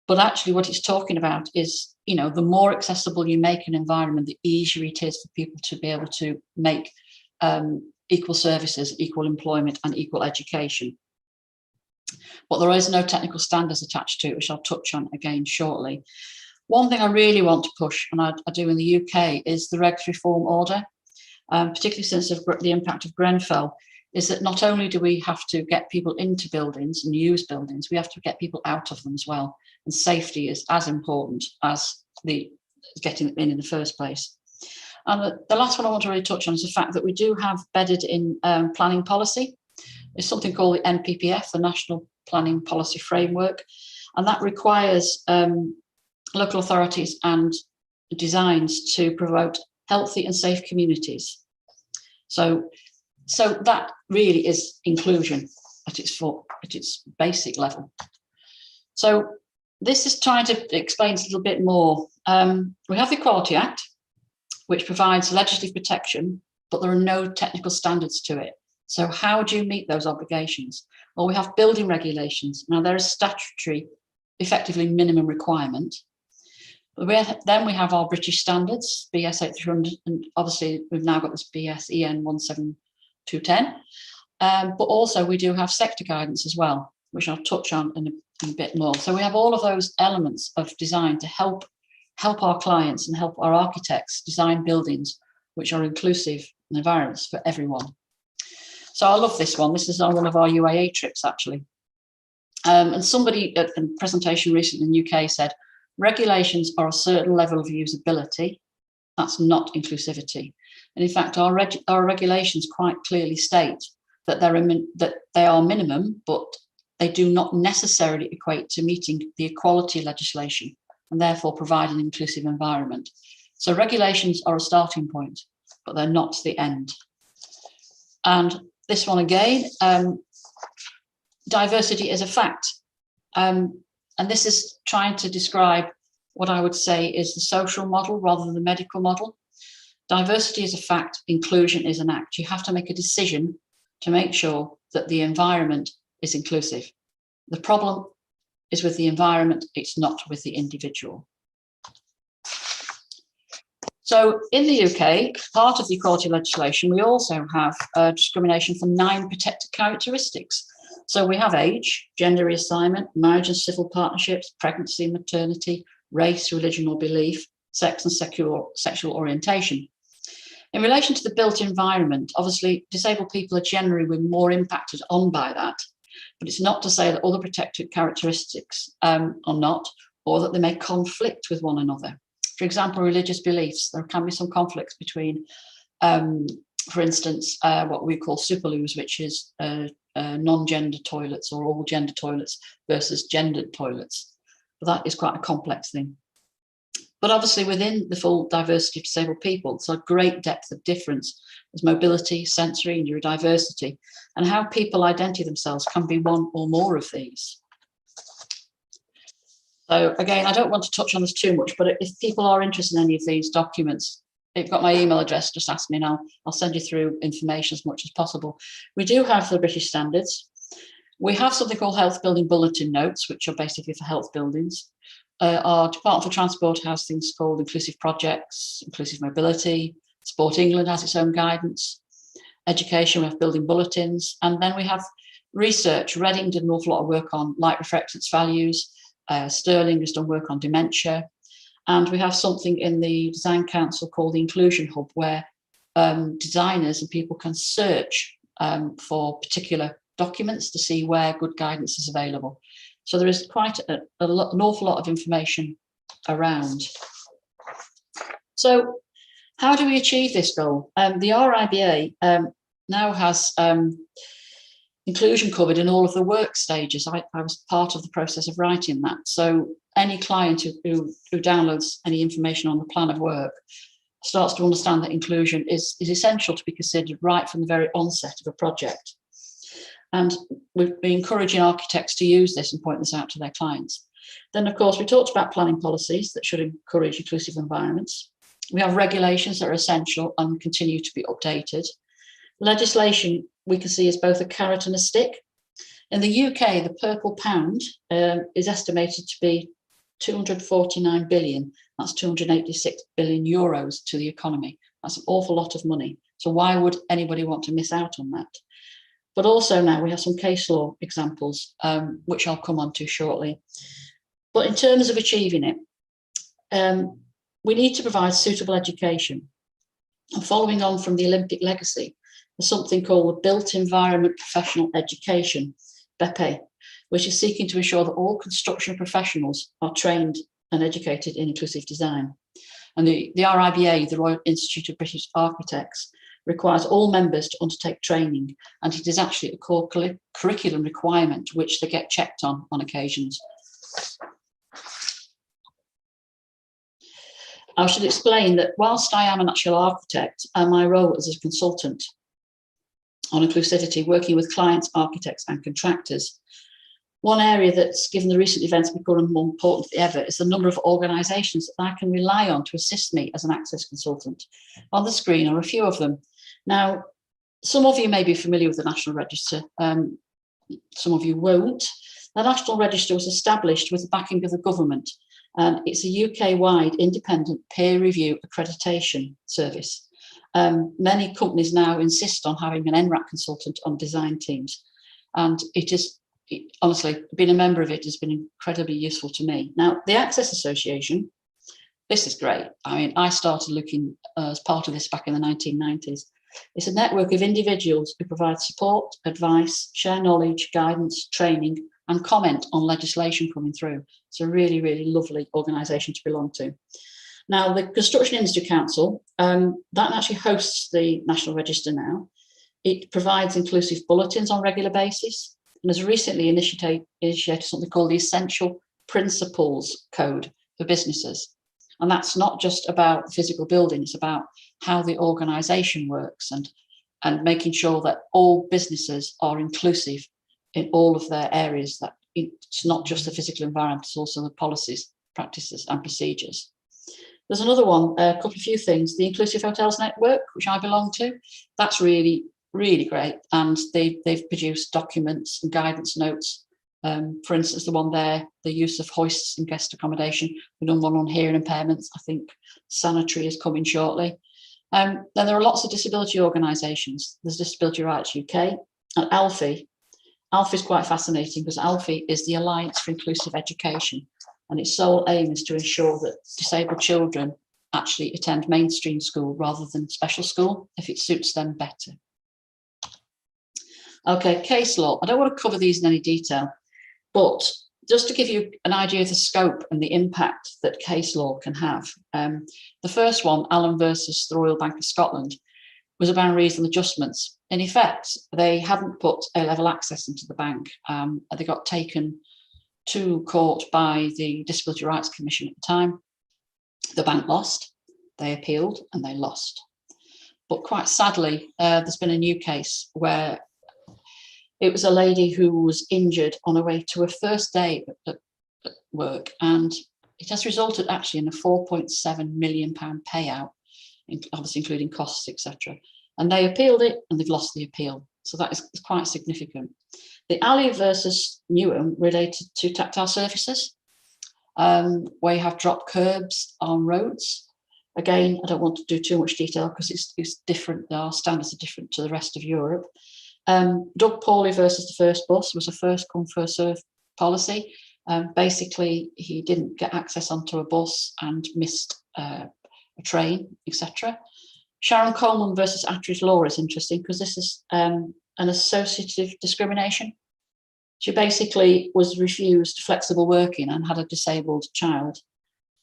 But actually what it's talking about is, you know, the more accessible you make an environment, the easier it is for people to be able to make equal services, equal employment and equal education. But there is no technical standards attached to it, which I'll touch on again shortly. One thing I really want to push, and I do in the UK, is the Regs Reform Order. Particularly since the impact of Grenfell, is that not only do we have to get people into buildings and use buildings, we have to get people out of them as well. And safety is as important as the getting them in the first place. And the last one I want to really touch on is the fact that we do have bedded in planning policy. There's something called the NPPF, the National Planning Policy Framework, and that requires local authorities and designs to promote healthy and safe communities. So that really is inclusion at its basic level. So this is trying to explain a little bit more. We have the Equality Act, which provides legislative protection, but there are no technical standards to it. So how do you meet those obligations? Well, we have building regulations. Now there is statutory, effectively minimum requirement. Then we have our British standards, BS 8300, and obviously we've now got this BS EN 17210. But also we do have sector guidance as well, which I'll touch on in a bit more. So we have all of those elements of design to help our clients and help our architects design buildings which are inclusive environments for everyone. So I love this one. This is on one of our UAA trips, actually. And somebody at a presentation recently in the UK said, regulations are a certain level of usability. That's not inclusivity. And in fact, our regulations quite clearly state that they are minimum, but they do not necessarily equate to meeting the equality legislation and therefore provide an inclusive environment. So regulations are a starting point, but they're not the end. And this one again, diversity is a fact. And this is trying to describe what I would say is the social model rather than the medical model. Diversity is a fact, inclusion is an act. You have to make a decision to make sure that the environment is inclusive. The problem is with the environment, it's not with the individual. So in the UK, part of the equality legislation, we also have discrimination for 9 protected characteristics. So we have age, gender reassignment, marriage and civil partnerships, pregnancy and maternity, race, religion or belief, sex and sexual orientation. In relation to the built environment, obviously disabled people are generally more impacted on by that, but it's not to say that other protected characteristics are not, or that they may conflict with one another. For example, religious beliefs, there can be some conflicts between, for instance, what we call superloos, which is non-gender toilets or all gender toilets versus gendered toilets. But that is quite a complex thing. But obviously within the full diversity of disabled people, there's a great depth of difference. There's mobility, sensory, and neurodiversity, and how people identify themselves can be one or more of these. So again, I don't want to touch on this too much, but if people are interested in any of these documents, they've got my email address, just ask me and I'll send you through information as much as possible. We do have the British standards. We have something called Health Building Bulletin Notes, which are basically for health buildings. Our Department for Transport has things called Inclusive Projects, Inclusive Mobility. Sport England has its own guidance. Education, we have building bulletins. And then we have research. Reading did an awful lot of work on light reflectance values. Stirling has done work on dementia. And we have something in the Design Council called the Inclusion Hub, where designers and people can search for particular documents to see where good guidance is available. So there is quite an awful lot of information around. So how do we achieve this goal? The RIBA now has inclusion covered in all of the work stages. I was part of the process of writing that. So any client who downloads any information on the plan of work starts to understand that inclusion is essential to be considered right from the very onset of a project. And we've been encouraging architects to use this and point this out to their clients. Then, of course, we talked about planning policies that should encourage inclusive environments. We have regulations that are essential and continue to be updated. Legislation we can see is both a carrot and a stick. In the UK, the purple pound is estimated to be 249 billion. That's 286 billion euros to the economy. That's an awful lot of money. So why would anybody want to miss out on that? But also now we have some case law examples, which I'll come on to shortly. But in terms of achieving it, we need to provide suitable education. And following on from the Olympic legacy, there's something called the Built Environment Professional Education, BEPE, which is seeking to ensure that all construction professionals are trained and educated in inclusive design. And the RIBA, the Royal Institute of British Architects, requires all members to undertake training, and it is actually a core curriculum requirement which they get checked on occasions. I should explain that whilst I am an actual architect, and my role as a consultant on inclusivity, working with clients, architects and contractors, one area that's, given the recent events, become more important than ever is the number of organisations that I can rely on to assist me as an access consultant. On the screen are a few of them. Now, some of you may be familiar with the National Register, some of you won't. The National Register was established with the backing of the government, and it's a UK-wide independent peer review accreditation service. Many companies now insist on having an NRAC consultant on design teams, and honestly, being a member of it has been incredibly useful to me. Now, the Access Association, this is great. I mean, I started looking as part of this back in the 1990s. It's a network of individuals who provide support, advice, share knowledge, guidance, training, and comment on legislation coming through. It's a really, really lovely organisation to belong to. Now, the Construction Industry Council, that actually hosts the National Register now. It provides inclusive bulletins on a regular basis, and has recently initiated something called the Essential Principles Code for businesses. And that's not just about the physical building, it's about how the organisation works and making sure that all businesses are inclusive in all of their areas, that it's not just the physical environment, it's also the policies, practices and procedures. There's another one, a few things, the Inclusive Hotels Network, which I belong to. That's really, really great. And they've produced documents and guidance notes For instance, the one there, the use of hoists in guest accommodation. We've done one on hearing impairments. I think sanitary is coming shortly. Then there are lots of disability organisations. There's Disability Rights UK and ALFI. ALFI is quite fascinating because ALFI is the Alliance for Inclusive Education, and its sole aim is to ensure that disabled children actually attend mainstream school rather than special school if it suits them better. Okay, case law. I don't want to cover these in any detail, but just to give you an idea of the scope and the impact that case law can have. The first one, Allen versus the Royal Bank of Scotland, was about unreasonable adjustments. In effect, they hadn't put A-level access into the bank. They got taken to court by the Disability Rights Commission at the time. The bank lost, they appealed, and they lost. But quite sadly, there's been a new case where it was a lady who was injured on her way to her first day at work, and it has resulted actually in a £4.7 million payout, obviously including costs, etc. And they appealed it, and they've lost the appeal. So that is quite significant. The Ali versus Newham related to tactile surfaces, where you have dropped curbs on roads. Again, I don't want to do too much detail because it's different. Our standards are different to the rest of Europe. Doug Pawley versus the First Bus was a first come, first serve policy. Basically, he didn't get access onto a bus and missed a train, etc. Sharon Coleman versus Attridge Law is interesting because this is an associative discrimination. She basically was refused flexible working and had a disabled child.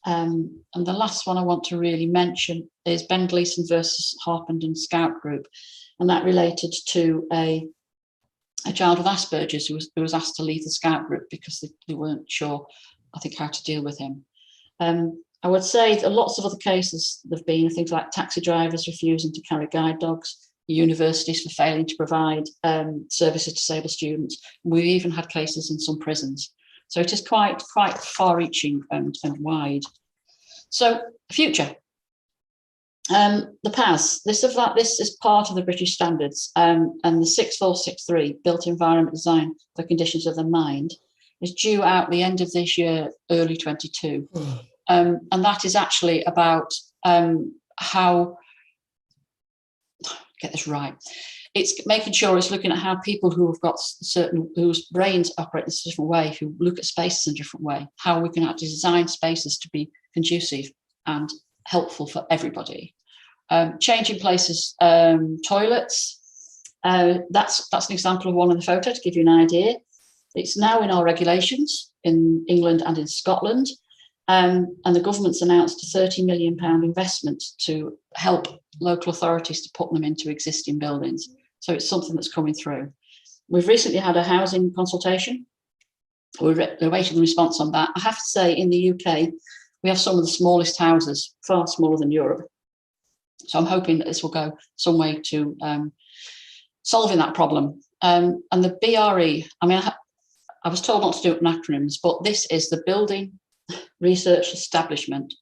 And the last one I want to really mention is Ben Gleeson versus Harpenden Scout Group. And that related to a child with Asperger's who was asked to leave the Scout group because they weren't sure, I think, how to deal with him. I would say that lots of other cases there have been things like taxi drivers refusing to carry guide dogs, universities for failing to provide services to disabled students. We've even had cases in some prisons. So it is quite far-reaching and wide. So, future. The PAS, this is part of the British standards, and the 6463, Built Environment Design for Conditions of the Mind, is due out the end of this year, early 22. And that is actually about how, get this right, it's making sure it's looking at how people who have got whose brains operate in a different way, who look at spaces in a different way, how we can actually design spaces to be conducive and helpful for everybody. Changing places, toilets, that's an example of one in the photo to give you an idea. It's now in our regulations in England and in Scotland, and the government's announced a £30 million investment to help local authorities to put them into existing buildings. So it's something that's coming through. We've recently had a housing consultation. We're awaiting the response on that. I have to say, in the UK, we have some of the smallest houses, far smaller than Europe. So I'm hoping that this will go some way to solving that problem. And the BRE, I mean, I was told not to do it in acronyms, but this is the Building Research Establishment,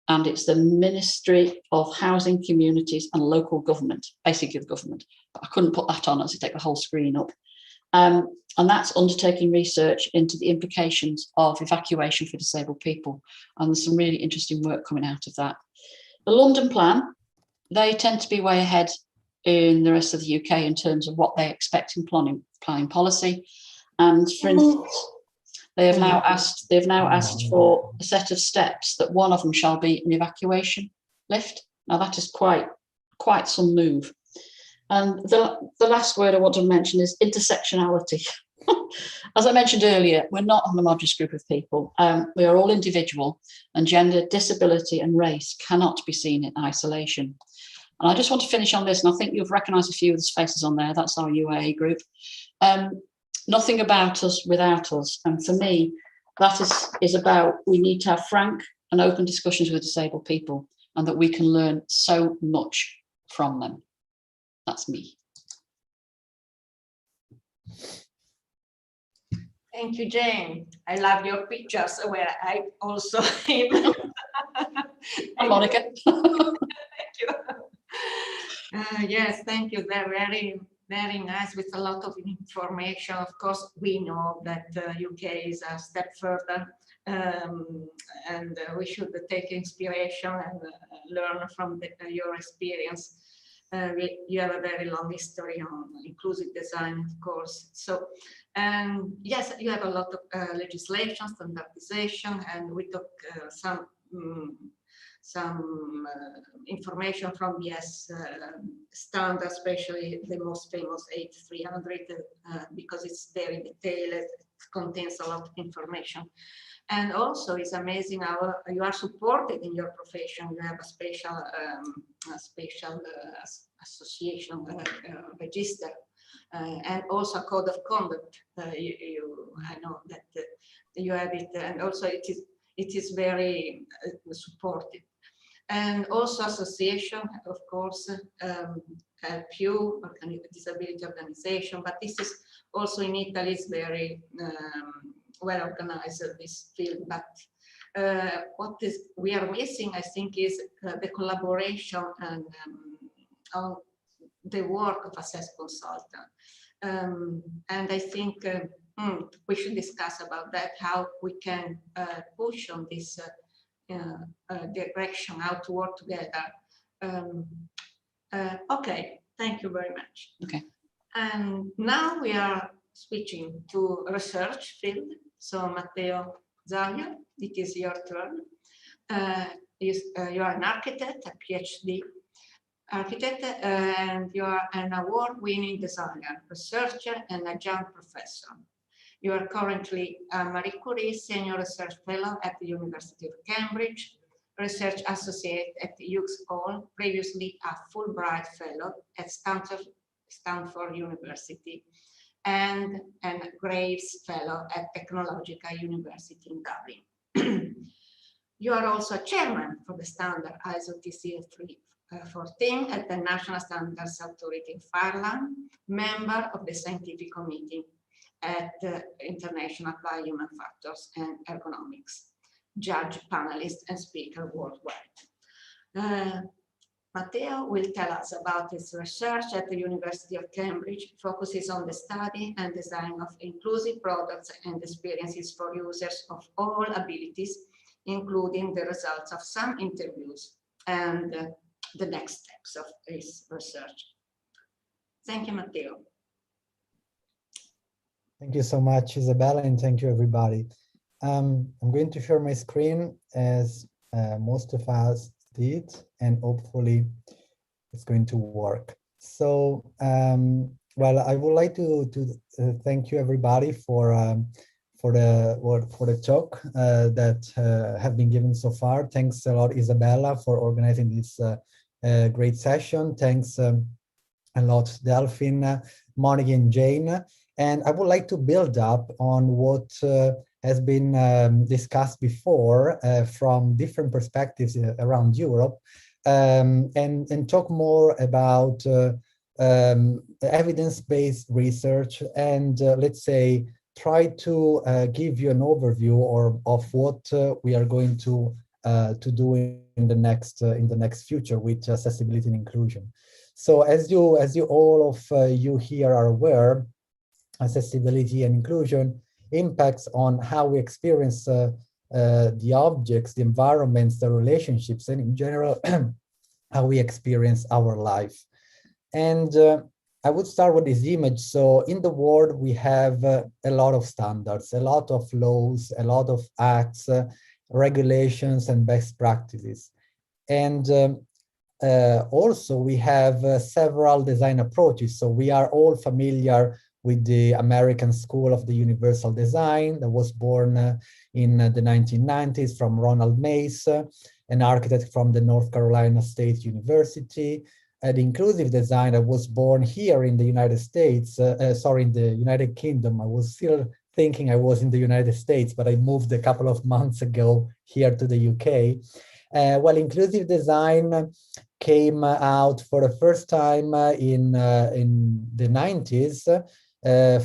and it's the Ministry of Housing, Communities and Local Government, basically the government. But I couldn't put that on as I take the whole screen up. And that's undertaking research into the implications of evacuation for disabled people. And there's some really interesting work coming out of that. The London Plan, they tend to be way ahead in the rest of the UK in terms of what they expect in planning policy. And for instance, they have now asked for a set of steps that one of them shall be an evacuation lift. Now that is quite some move. And the last word I want to mention is intersectionality. As I mentioned earlier, we're not a homogeneous group of people. We are all individual, and gender, disability and race cannot be seen in isolation. And I just want to finish on this, and I think you've recognised a few of the faces on there. That's our UAA group. Nothing about us without us. And for me, that is about we need to have frank and open discussions with disabled people, and that we can learn so much from them. That's me. Thank you, Jane. I love your pictures where I also am. Hi, Monica. Thank you. Yes, thank you. They're very very nice with a lot of information. Of course, we know that UK is a step further, and we should take inspiration and learn from your experience. You have a very long history on inclusive design, of course. So, and yes, you have a lot of legislation, standardization, and we took some information from yes standard, especially the most famous 8300, because it's very detailed, it contains a lot of information. And also it's amazing how you are supported in your profession. You have a special association register, and also a code of conduct. I know that you have it, and also it is very supported. And also association, of course, help you, disability organization, but this is also in Italy is very well organized, this field. But what we are missing, I think, is the collaboration and on the work of a sales consultant. And I think we should discuss about that, how we can push on this direction, how to work together. Okay, thank you very much. Okay. And now we are switching to research field. So Matteo Zaglio, it is your turn. You are an architect, a PhD architect, and you are an award-winning designer, researcher, and adjunct professor. You are currently a Marie Curie Senior Research Fellow at the University of Cambridge, Research Associate at Hughes Hall, previously a Fulbright Fellow at Stanford University, and a Graves Fellow at Technological University in Dublin. You are also chairman for the standard ISO TC 314 at the National Standards Authority in Ireland, member of the Scientific Committee at the International Applied Human Factors and Ergonomics, judge, panelist, and speaker worldwide. Matteo will tell us about his research at the University of Cambridge, focuses on the study and design of inclusive products and experiences for users of all abilities, including the results of some interviews and the next steps of his research. Thank you, Matteo. Thank you so much, Isabella, and thank you, everybody. I'm going to share my screen as most of us did, and hopefully it's going to work. So, well, I would like to thank you, everybody, for the talk that have been given so far. Thanks a lot, Isabella, for organizing this great session. Thanks a lot, Delphine, Monica, and Jane. And I would like to build up on what has been discussed before from different perspectives around Europe, and talk more about evidence-based research, and let's say try to give you an overview of what we are going to do in the next future with accessibility and inclusion. So as you all of you here are aware, accessibility and inclusion impacts on how we experience the objects, the environments, the relationships, and in general, how we experience our life. And I would start with this image. So in the world, we have a lot of standards, a lot of laws, a lot of acts, regulations, and best practices. And also we have several design approaches. So we are all familiar with the American School of the Universal Design that was born in the 1990s from Ronald Mace, an architect from the North Carolina State University. The inclusive design that was born here in the United States, in the United Kingdom. I was still thinking I was in the United States, but I moved a couple of months ago here to the UK. Well, inclusive design came out for the first time in the 90s,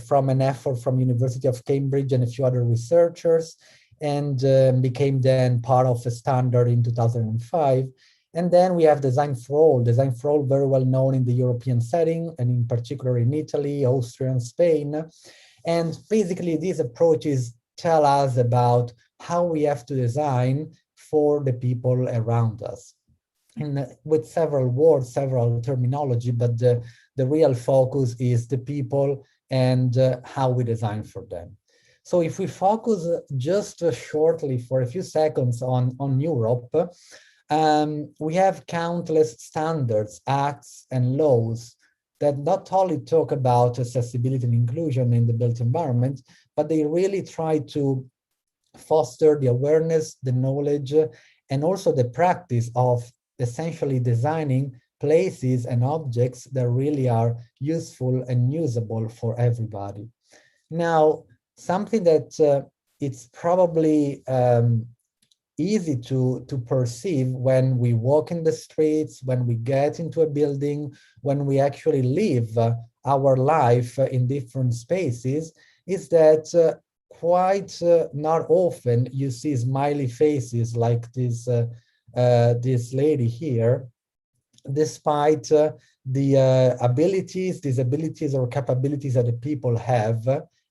from an effort from University of Cambridge and a few other researchers, and became then part of a standard in 2005. And then we have design for all. Design for all, very well known in the European setting, and in particular in Italy, Austria, and Spain. And basically, these approaches tell us about how we have to design for the people around us. And with several words, several terminology, but the real focus is the people and how we design for them. So if we focus just shortly for a few seconds on Europe, we have countless standards, acts, and laws that not only talk about accessibility and inclusion in the built environment, but they really try to foster the awareness, the knowledge, and also the practice of essentially designing places and objects that really are useful and usable for everybody. Now, something that it's probably easy to perceive when we walk in the streets, when we get into a building, when we actually live our life in different spaces, is that quite not often you see smiley faces like this lady here, despite the abilities, disabilities, or capabilities that the people have,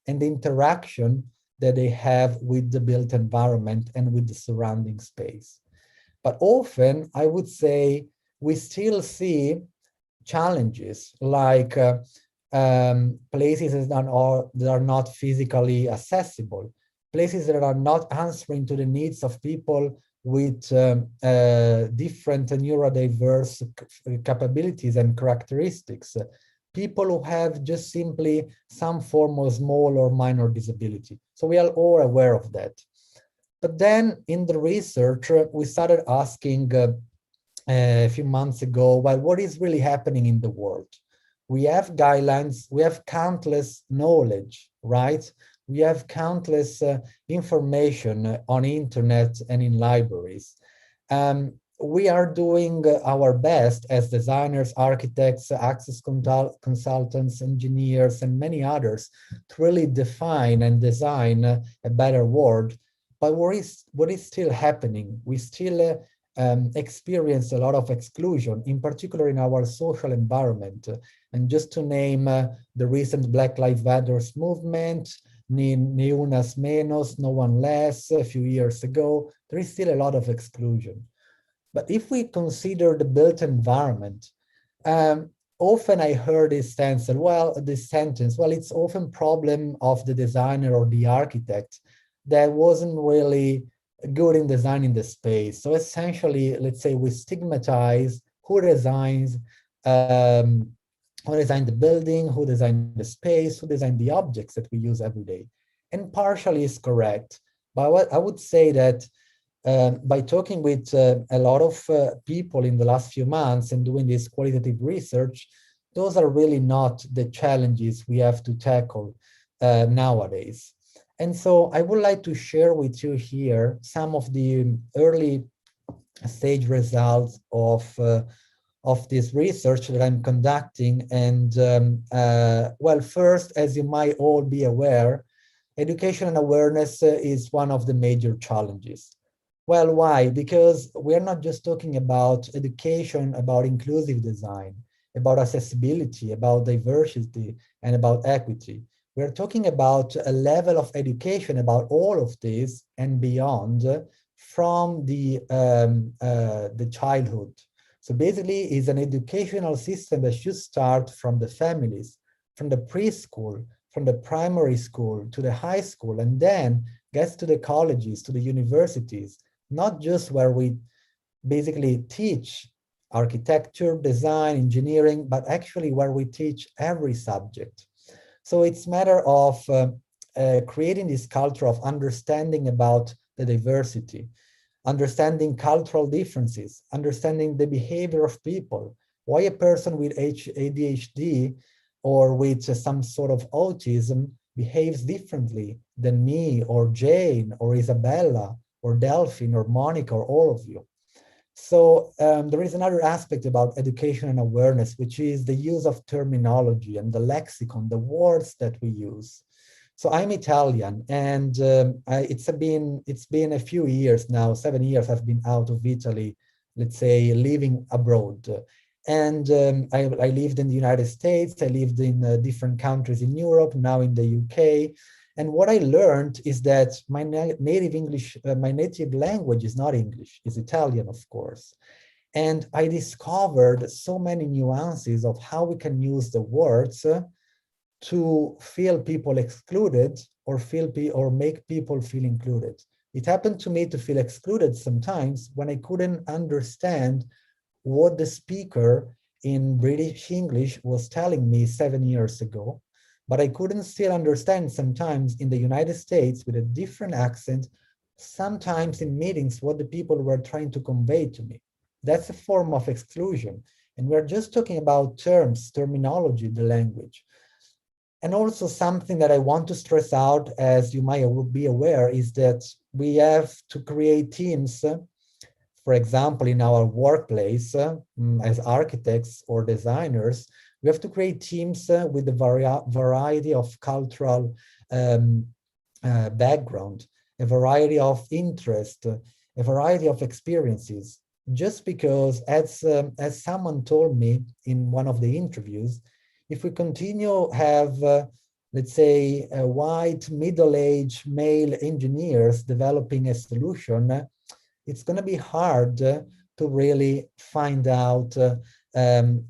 and the interaction that they have with the built environment and with the surrounding space. But often, I would say, we still see challenges like places that are not physically accessible, places that are not answering to the needs of people with different neurodiverse capabilities and characteristics, people who have just simply some form of small or minor disability. So we are all aware of that. But then in the research, we started asking a few months ago, well, what is really happening in the world? We have guidelines, we have countless knowledge, right? We have countless information on internet and in libraries. We are doing our best as designers, architects, access consultants, engineers, and many others to really define and design a better world. But what is still happening? We still experience a lot of exclusion, in particular in our social environment. And just to name the recent Black Lives Matter movement, Ni unas menos, no one less, a few years ago, there is still a lot of exclusion. But if we consider the built environment, often I heard this sentence, well, it's often problem of the designer or the architect that wasn't really good in designing the space. So essentially, let's say we stigmatize who designs the building, who designed the space, who designed the objects that we use every day. And partially is correct. But what I would say that by talking with a lot of people in the last few months and doing this qualitative research, those are really not the challenges we have to tackle nowadays. And so I would like to share with you here some of the early stage results of this research that I'm conducting. And well, first, as you might all be aware, education and awareness is one of the major challenges. Well, why? Because we're not just talking about education, about inclusive design, about accessibility, about diversity, and about equity. We're talking about a level of education about all of this and beyond from the childhood. So basically, it's an educational system that should start from the families, from the preschool, from the primary school to the high school, and then gets to the colleges, to the universities, not just where we basically teach architecture, design, engineering, but actually where we teach every subject. So it's a matter of creating this culture of understanding about the diversity, understanding cultural differences, understanding the behavior of people, why a person with ADHD or with some sort of autism behaves differently than me or Jane or Isabella or Delphine or Monica or all of you. So there is another aspect about education and awareness, which is the use of terminology and the lexicon, the words that we use. So I'm Italian, and it's been a few years now, 7 years I've been out of Italy let's say, living abroad. And I lived in the United States, I lived in different countries in Europe, now in the UK. And what I learned is that my native English, my native language is not English, it's Italian, of course. And I discovered so many nuances of how we can use the words to feel people excluded or make people feel included. It happened to me to feel excluded sometimes when I couldn't understand what the speaker in British English was telling me 7 years ago, but I couldn't still understand sometimes in the United States with a different accent, sometimes in meetings, what the people were trying to convey to me. That's a form of exclusion. And we're just talking about terms, terminology, the language. And also something that I want to stress out, as you might be aware, is that we have to create teams, for example, in our workplace, as architects or designers, we have to create teams with a variety of cultural background, a variety of interest, a variety of experiences. Just because, as someone told me in one of the interviews, if we continue have, let's say, white middle-aged male engineers developing a solution, it's going to be hard to really find out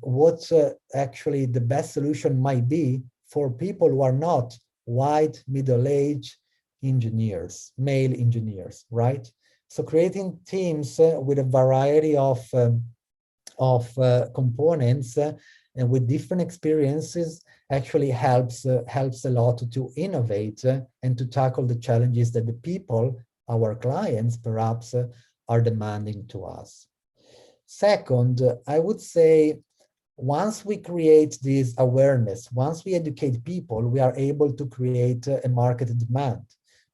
what actually the best solution might be for people who are not white middle-aged engineers, male engineers, right? So creating teams with a variety of components and with different experiences actually helps a lot to innovate and to tackle the challenges that the people, our clients perhaps, are demanding to us. Second, I would say, once we create this awareness, once we educate people, we are able to create a market demand.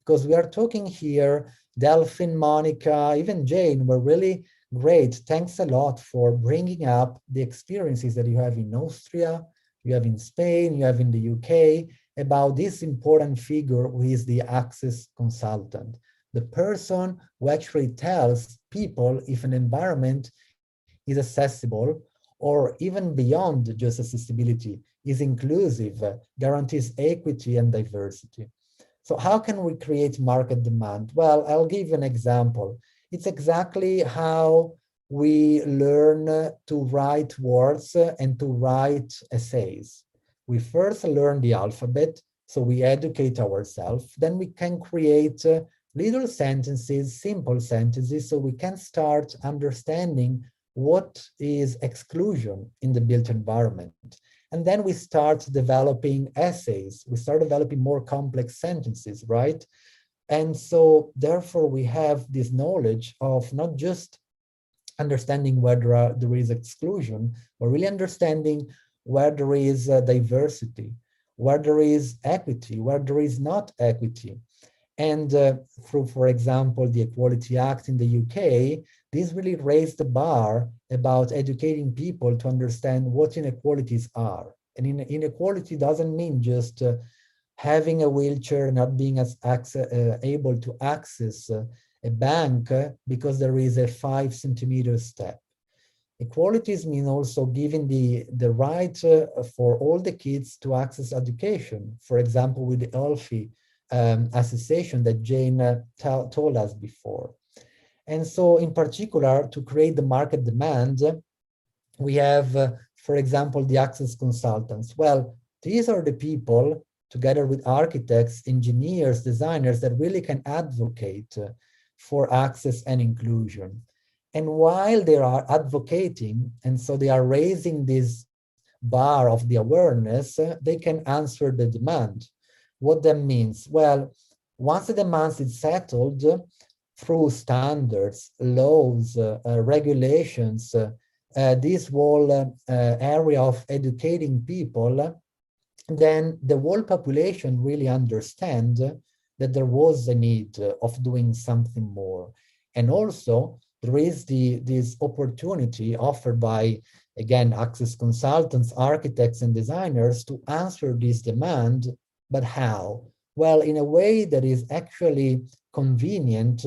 Because we are talking here, Delphine, Monica, even Jane were really great. Thanks a lot for bringing up the experiences that you have in Austria, you have in Spain, you have in the UK, about this important figure who is the access consultant, the person who actually tells people if an environment is accessible, or even beyond just accessibility, is inclusive, guarantees equity and diversity. So how can we create market demand? Well, I'll give you an example. It's exactly how we learn to write words and to write essays. We first learn the alphabet, so we educate ourselves. Then we can create little sentences, simple sentences, so we can start understanding what is exclusion in the built environment. And then we start developing essays. We start developing more complex sentences, right? And so therefore we have this knowledge of not just understanding where there is exclusion, but really understanding where there is diversity, where there is equity, where there is not equity. And through, for example, the Equality Act in the UK, this really raised the bar about educating people to understand what inequalities are. And inequality doesn't mean just having a wheelchair, not being able to access a bank because there is a 5 centimeter step. Equalities mean also giving the right for all the kids to access education. For example, with the ELFI association that Jane told us before. And so in particular, to create the market demand, we have, for example, the access consultants. Well, these are the people, together with architects, engineers, designers, that really can advocate for access and inclusion. And while they are advocating, and so they are raising this bar of the awareness, they can answer the demand. What that means? Well, once the demand is settled through standards, laws, regulations, this whole area of educating people, then the whole population really understand that there was a need of doing something more. And also there is this opportunity offered by, again, access consultants, architects, and designers to answer this demand. But how? Well, in a way that is actually convenient,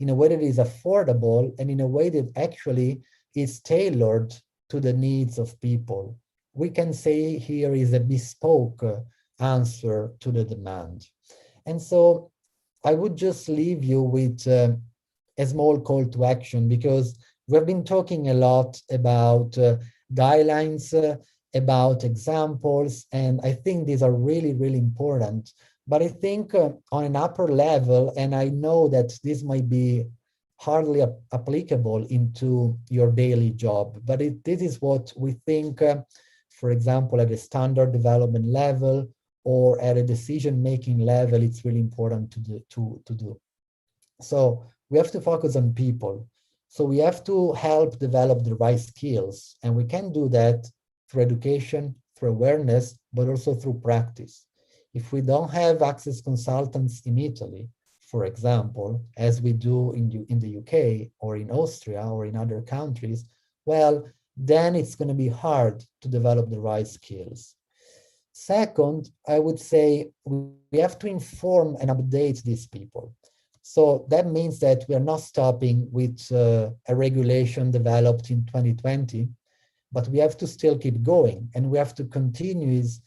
in a way that is affordable and in a way that actually is tailored to the needs of people. We can say here is a bespoke answer to the demand. And so I would just leave you with a small call to action, because we've been talking a lot about guidelines, about examples, and I think these are really, really important. But I think on an upper level, and I know that this might be hardly applicable into your daily job, but this is what we think, for example, at a standard development level or at a decision-making level, it's really important to do. So we have to focus on people. So we have to help develop the right skills, and we can do that through education, through awareness, but also through practice. If we don't have access consultants in Italy, for example, as we do in the UK or in Austria or in other countries, well, then it's going to be hard to develop the right skills. Second, I would say we have to inform and update these people. So that means that we are not stopping with a regulation developed in 2020, but we have to still keep going, and we have to continuously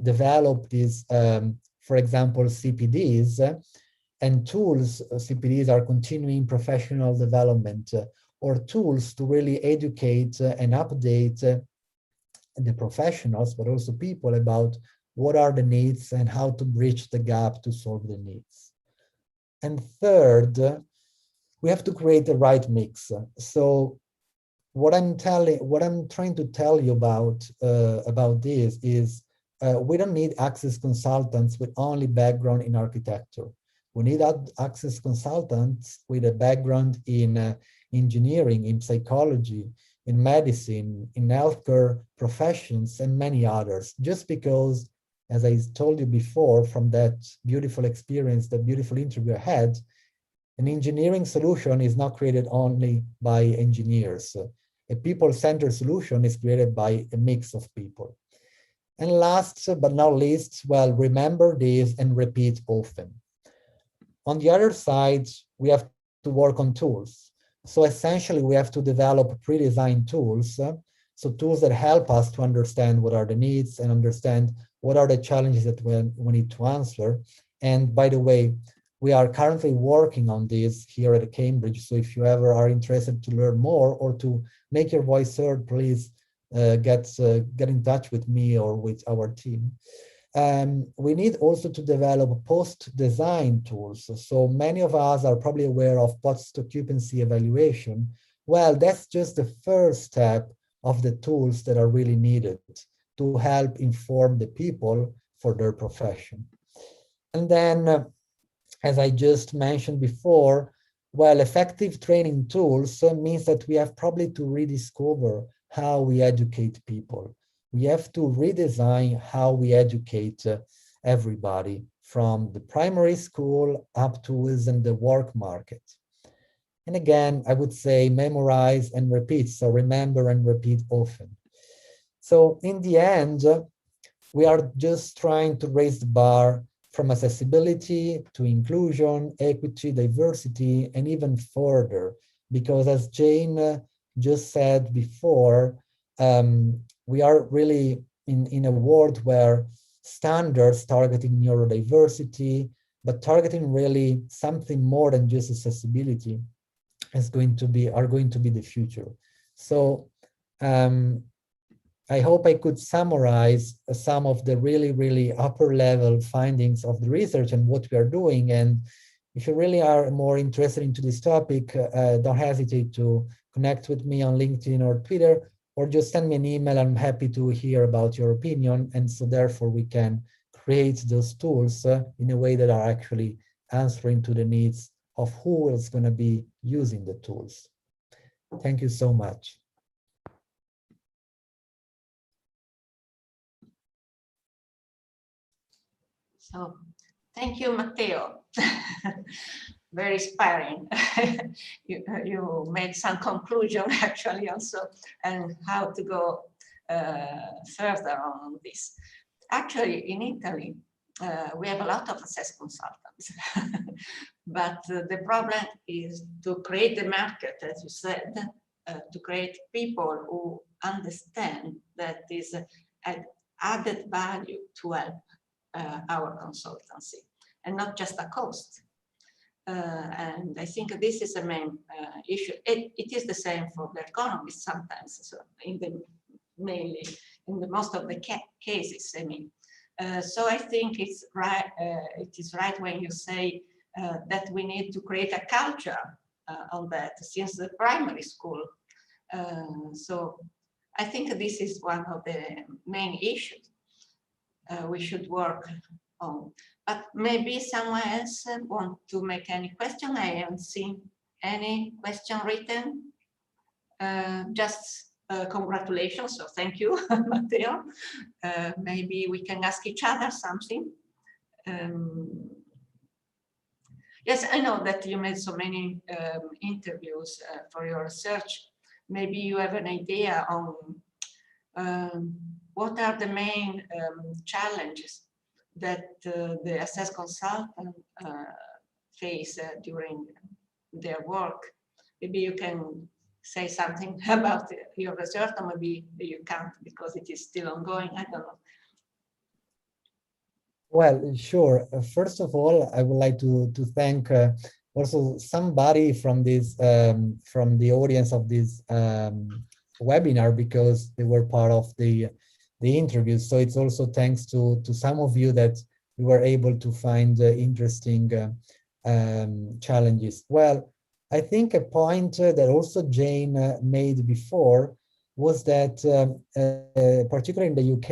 develop these, for example, CPDs and tools. CPDs are continuing professional development, or tools to really educate and update the professionals, but also people, about what are the needs and how to bridge the gap to solve the needs. And third, we have to create the right mix. So what I'm trying to tell you about this is we don't need access consultants with only background in architecture. We need access consultants with a background in engineering, in psychology, in medicine, in healthcare professions, and many others. Just because, as I told you before, from that beautiful experience, that beautiful interview I had, an engineering solution is not created only by engineers. A people-centered solution is created by a mix of people. And last but not least, well, remember this and repeat often. On the other side, we have to work on tools. So essentially, we have to develop pre-designed tools, so tools that help us to understand what are the needs and understand what are the challenges that we need to answer. And by the way, we are currently working on this here at Cambridge. So if you ever are interested to learn more or to make your voice heard, please get in touch with me or with our team. We need also to develop post-design tools. So many of us are probably aware of post-occupancy evaluation. Well, that's just the first step of the tools that are really needed to help inform the people for their profession. And then, as I just mentioned before, well, effective training tools means that we have probably to rediscover how we educate people. We have to redesign how we educate everybody, from the primary school up to within the work market. And again, I would say memorize and repeat. So remember and repeat often. So in the end, we are just trying to raise the bar from accessibility to inclusion, equity, diversity, and even further. Because as Jane just said before, we are really in a world where standards targeting neurodiversity, but targeting really something more than just accessibility are going to be the future. So I hope I could summarize some of the really, really upper level findings of the research and what we are doing. And if you really are more interested into this topic, don't hesitate to connect with me on LinkedIn or Twitter, or just send me an email. I'm happy to hear about your opinion. And so therefore we can create those tools in a way that are actually answering to the needs of who is going to be using the tools. Thank you so much. So thank you, Matteo. Very inspiring. You made some conclusion actually also, and how to go further on this. Actually, in Italy, we have a lot of access consultants, but the problem is to create the market, as you said, to create people who understand that is an added value to help our consultancy and not just a cost. And I think this is the main issue. It is the same for the Ergonomist sometimes, so mainly in the most of the cases, I mean. So I think it's right. It is right when you say that we need to create a culture on that since the primary school. So I think this is one of the main issues we should work on. But maybe someone else want to make any question. I haven't seen any question written. Just congratulations, so thank you, Matteo. Maybe we can ask each other something. Yes, I know that you made so many interviews for your research. Maybe you have an idea on what are the main challenges that the assess consultant face during their work. Maybe you can say something about your research, or maybe you can't because it is still ongoing. I don't know. Well, sure. First of all, I would like to thank also somebody from this from the audience of this webinar, because they were part of the interview. So it's also thanks to some of you that we were able to find interesting challenges. Well, I think a point that also Jane made before was that, particularly in the UK,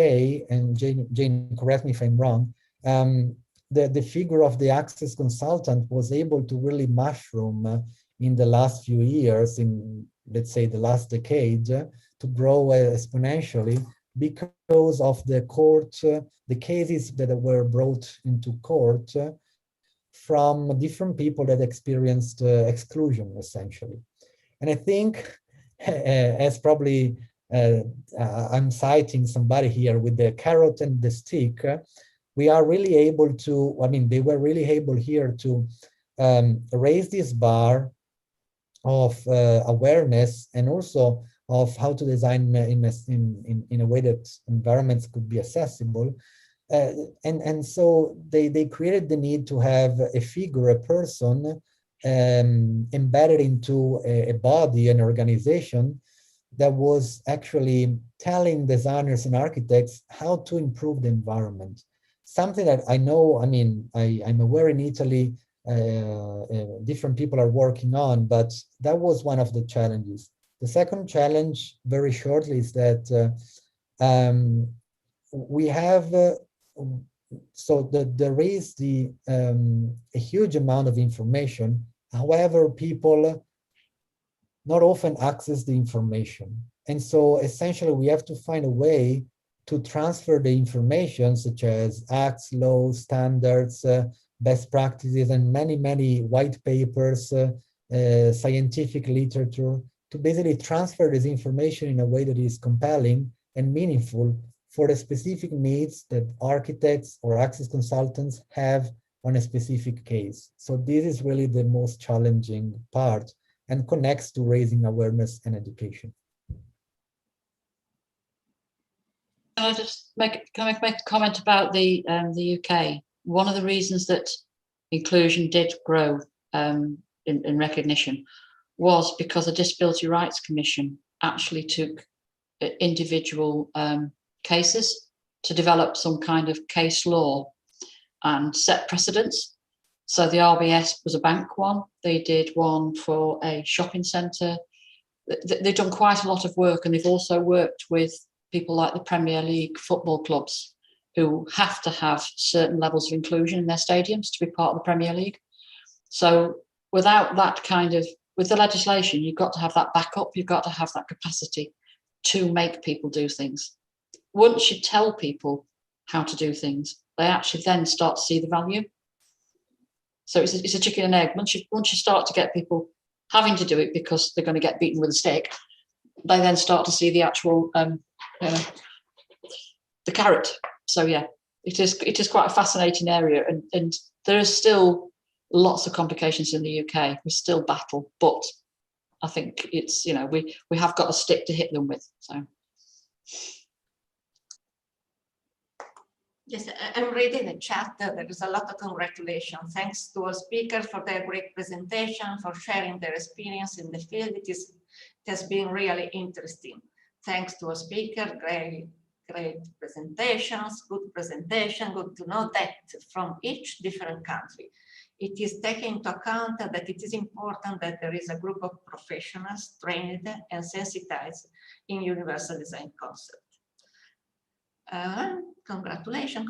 and Jane, correct me if I'm wrong, the figure of the access consultant was able to really mushroom in the last few years, in let's say the last decade, to grow exponentially because of the court, the cases that were brought into court from different people that experienced exclusion, essentially. And I think, as probably I'm citing somebody here with the carrot and the stick, we are really able to, I mean, they were really able here to raise this bar of awareness, and also of how to design in a way that environments could be accessible. And so they created the need to have a figure, a person embedded into a body, an organization that was actually telling designers and architects how to improve the environment. Something that I know, I mean, I'm aware in Italy, different people are working on, but that was one of the challenges. The second challenge, very shortly, is that we have, so there is a huge amount of information. However, people not often access the information. And so essentially we have to find a way to transfer the information, such as acts, laws, standards, best practices, and many, many white papers, scientific literature, to basically transfer this information in a way that is compelling and meaningful for the specific needs that architects or access consultants have on a specific case. So this is really the most challenging part, and connects to raising awareness and education. Can I just make a comment about the UK? One of the reasons that inclusion did grow in recognition was because the Disability Rights Commission actually took individual cases to develop some kind of case law and set precedents. So the RBS was a bank one. They did one for a shopping centre. They've done quite a lot of work, and they've also worked with people like the Premier League football clubs, who have to have certain levels of inclusion in their stadiums to be part of the Premier League. So without that kind of, with the legislation, you've got to have that backup, you've got to have that capacity to make people do things. Once you tell people how to do things, they actually then start to see the value. So it's a chicken and egg. Once you start to get people having to do it because they're going to get beaten with a stick, they then start to see the actual the carrot. So yeah, it is quite a fascinating area, and there are still lots of complications in the UK. We still battle, but I think it's, you know, we have got a stick to hit them with. So. Yes, I'm reading the chat. There is a lot of congratulations. Thanks to all speakers for their great presentation, for sharing their experience in the field. It has been really interesting. Thanks to all speakers, great presentations, good presentation, good to know that from each different country. It is taken into account that it is important that there is a group of professionals trained and sensitized in universal design concept. Congratulations,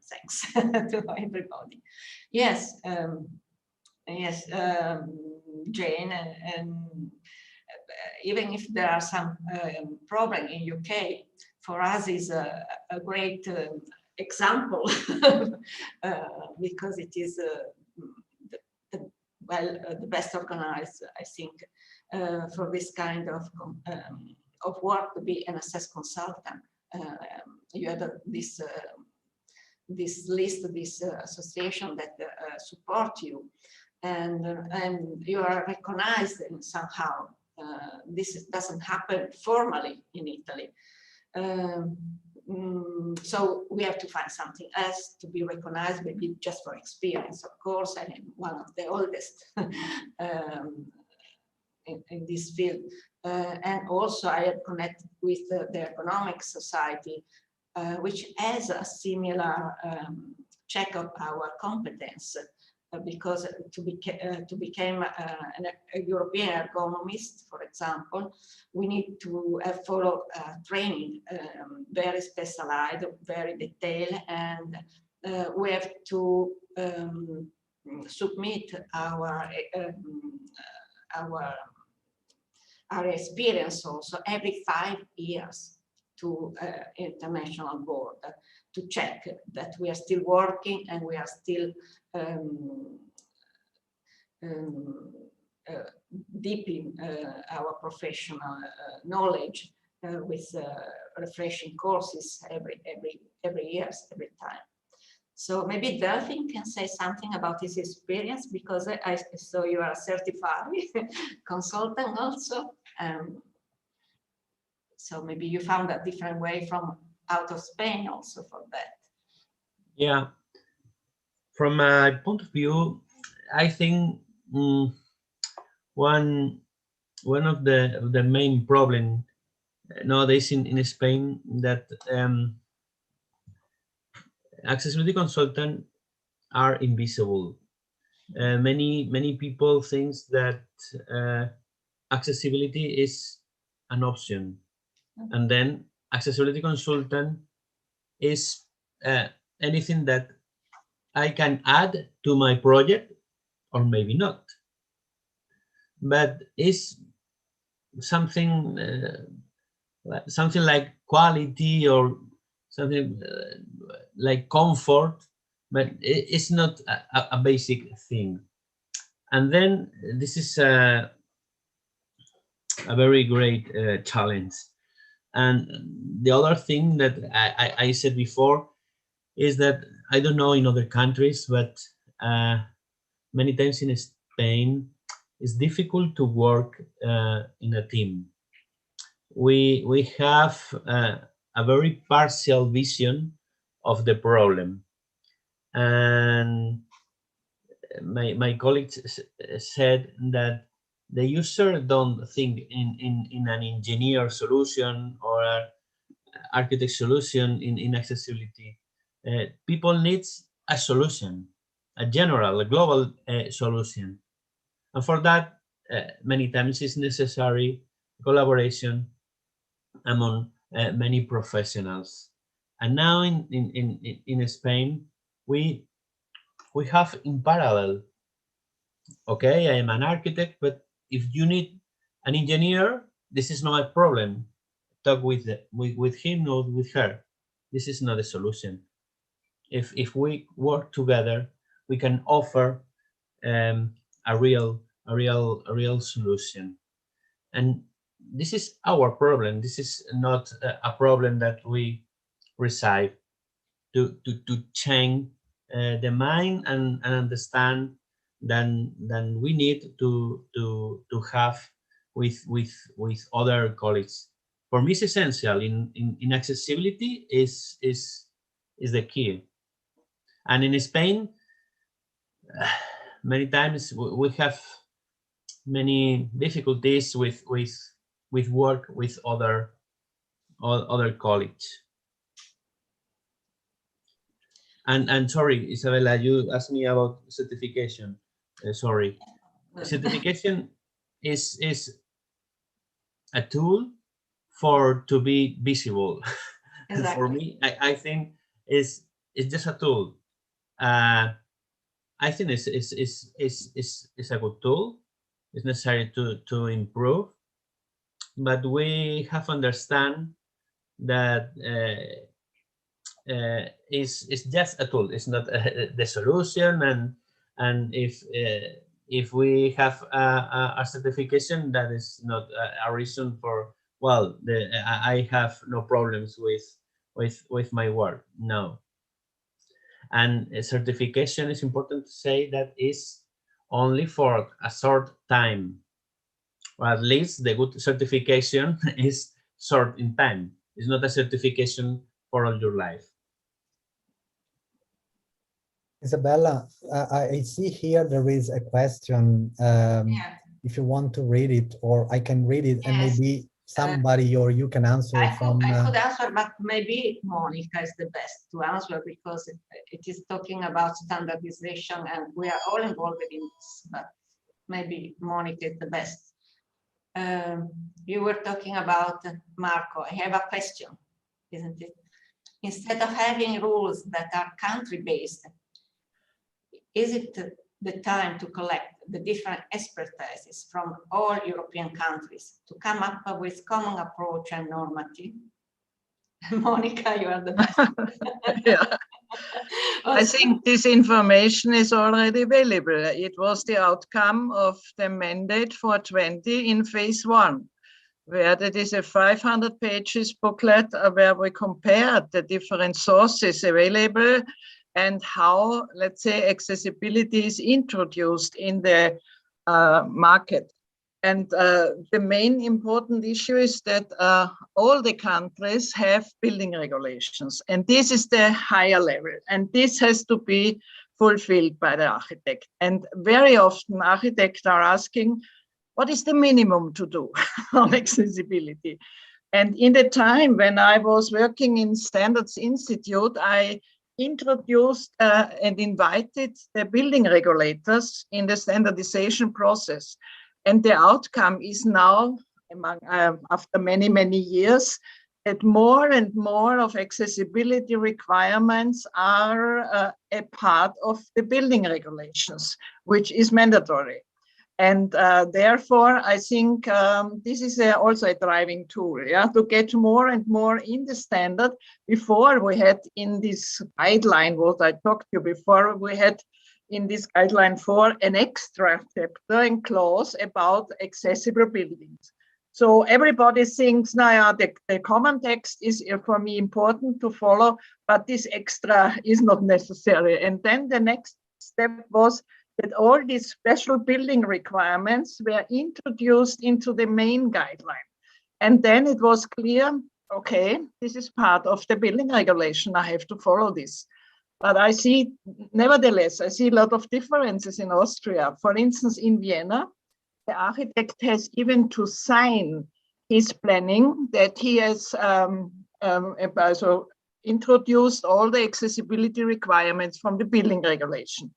thanks to everybody. Yes, Jane, and even if there are some problem in UK, for us is a great example because it is the best organized, I think, for this kind of work to be an assess consultant. You have this list, this association that support you, and you are recognized in somehow. This doesn't happen formally in Italy. So we have to find something else to be recognized, maybe just for experience, of course. I am one of the oldest in this field. And also I have connected with the Ergonomics Society, which has a similar check of our competence, because to become a European ergonomist, for example, we need to follow training, very specialized, very detailed, and we have to submit our experience also every 5 years to international board to check that we are still working and we are still deep in our professional knowledge with refreshing courses every years, every time. So maybe Delphine can say something about his experience, because I saw you are a certified consultant also. So maybe you found a different way from out of Spain also for that. Yeah, from my point of view, I think one of the main problem nowadays in Spain that accessibility consultants are invisible. Many people think that accessibility is an option, and then accessibility consultant is anything that I can add to my project, or maybe not, but it's something like quality or something like comfort, but it's not a basic thing. And then this is a very great challenge. And the other thing that I said before is that I don't know in other countries, but many times in Spain, it's difficult to work in a team. We have a very partial vision of the problem, and my colleagues said that the user don't think in an engineer solution or an architect solution in accessibility. People needs a solution, a general, a global solution, and for that many times it's necessary collaboration among many professionals. And now in Spain we have in parallel, okay, I am an architect, but if you need an engineer, this is not a problem. Talk with him or with her. This is not a solution. If we work together, we can offer a real solution. And this is our problem. This is not a problem that we receive to change the mind and understand than we need to have with other colleagues. For me, it's essential in accessibility is the key. And in Spain, many times we have many difficulties with work with other colleagues. And sorry, Isabella, you asked me about certification. Sorry, certification is a tool to be visible. Exactly. For me, I think it's just a tool. I think it's a good tool. It's necessary to improve, but we have to understand that it's just a tool. It's not the solution. And if we have a certification, that is not a reason for, well, I have no problems with my work. No. And a certification is important to say that is only for a short time, or at least the good certification is short in time. It's not a certification for all your life. Isabella, I see here there is a question. If you want to read it, or I can read it, and maybe somebody or you can answer. I could answer, but maybe Monica is the best to answer, because it is talking about standardization and we are all involved in this, but maybe Monica is the best. You were talking about, Marco, I have a question, isn't it? Instead of having rules that are country-based, is it the time to collect the different expertises from all European countries to come up with common approach and normative? Monica, you are the best. Yeah. I think this information is already available. It was the outcome of the mandate for 20 in phase 1, where there is a 500 pages booklet where we compared the different sources available and how, let's say, accessibility is introduced in the market. And the main important issue is that all the countries have building regulations, and this is the higher level, and this has to be fulfilled by the architect. And very often architects are asking, what is the minimum to do on accessibility? And in the time when I was working in Standards Institute, I introduced and invited the building regulators in the standardization process. And the outcome is now, after many, many years, that more and more of accessibility requirements are a part of the building regulations, which is mandatory. And therefore, I think this is also a driving tool, to get more and more in the standard. Before we had in this guideline, what I talked to you before, we had in this guideline 4 an extra chapter and clause about accessible buildings. So everybody thinks, now the common text is for me important to follow, but this extra is not necessary. And then the next step was that all these special building requirements were introduced into the main guideline. And then it was clear, okay, this is part of the building regulation, I have to follow this. But I see, nevertheless, I see a lot of differences in Austria. For instance, in Vienna, the architect has even to sign his planning that he has also introduced all the accessibility requirements from the building regulation.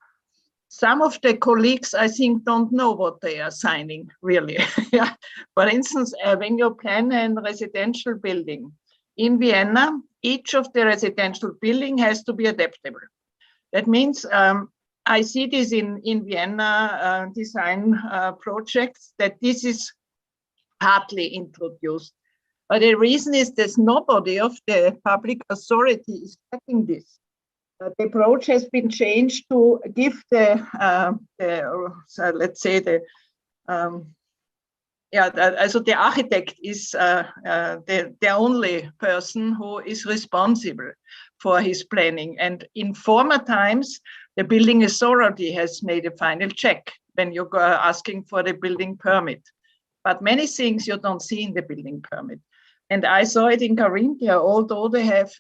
Some of the colleagues, I think, don't know what they are signing, really. Yeah. For instance, when you plan a residential building in Vienna, each of the residential building has to be adaptable. That means I see this in Vienna design projects, that this is partly introduced. But the reason is that nobody of the public authority is checking this. The approach has been changed to give let's say the also the architect is the only person who is responsible for his planning. And in former times, the building authority has made a final check when you go asking for the building permit. But many things you don't see in the building permit. And I saw it in Carinthia, although they have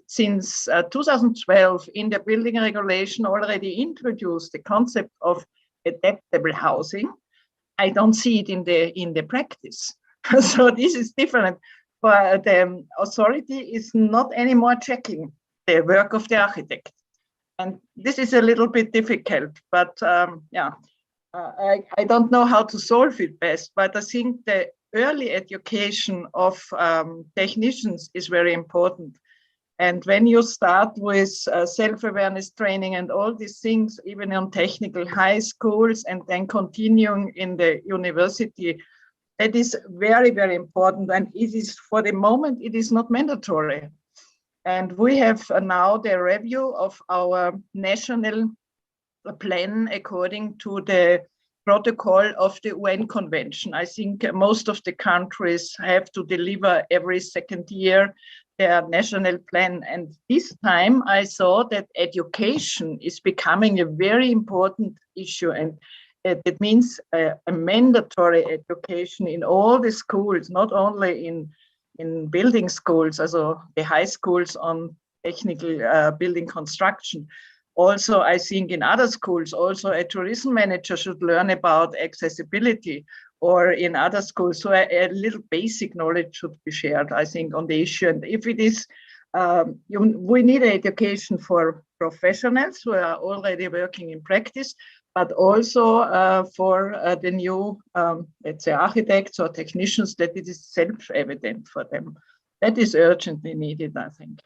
since 2012 in the building regulation already introduced the concept of adaptable housing. I don't see it in the practice. So this is different. But the authority is not anymore checking the work of the architect. And this is a little bit difficult, but I don't know how to solve it best, but I think the early education of technicians is very important. And when you start with self-awareness training and all these things, even on technical high schools and then continuing in the university, that is very, very important. And it is, for the moment, it is not mandatory. And we have now the review of our national plan according to the protocol of the UN Convention. I think most of the countries have to deliver every second year their national plan. And this time I saw that education is becoming a very important issue. And it means a mandatory education in all the schools, not only in building schools, also the high schools on technical building construction. Also, I think in other schools, also a tourism manager should learn about accessibility, or in other schools. So a little basic knowledge should be shared, I think, on the issue. And if it is, we need education for professionals who are already working in practice, but also for the new, let's say, architects or technicians, that it is self-evident for them. That is urgently needed, I think.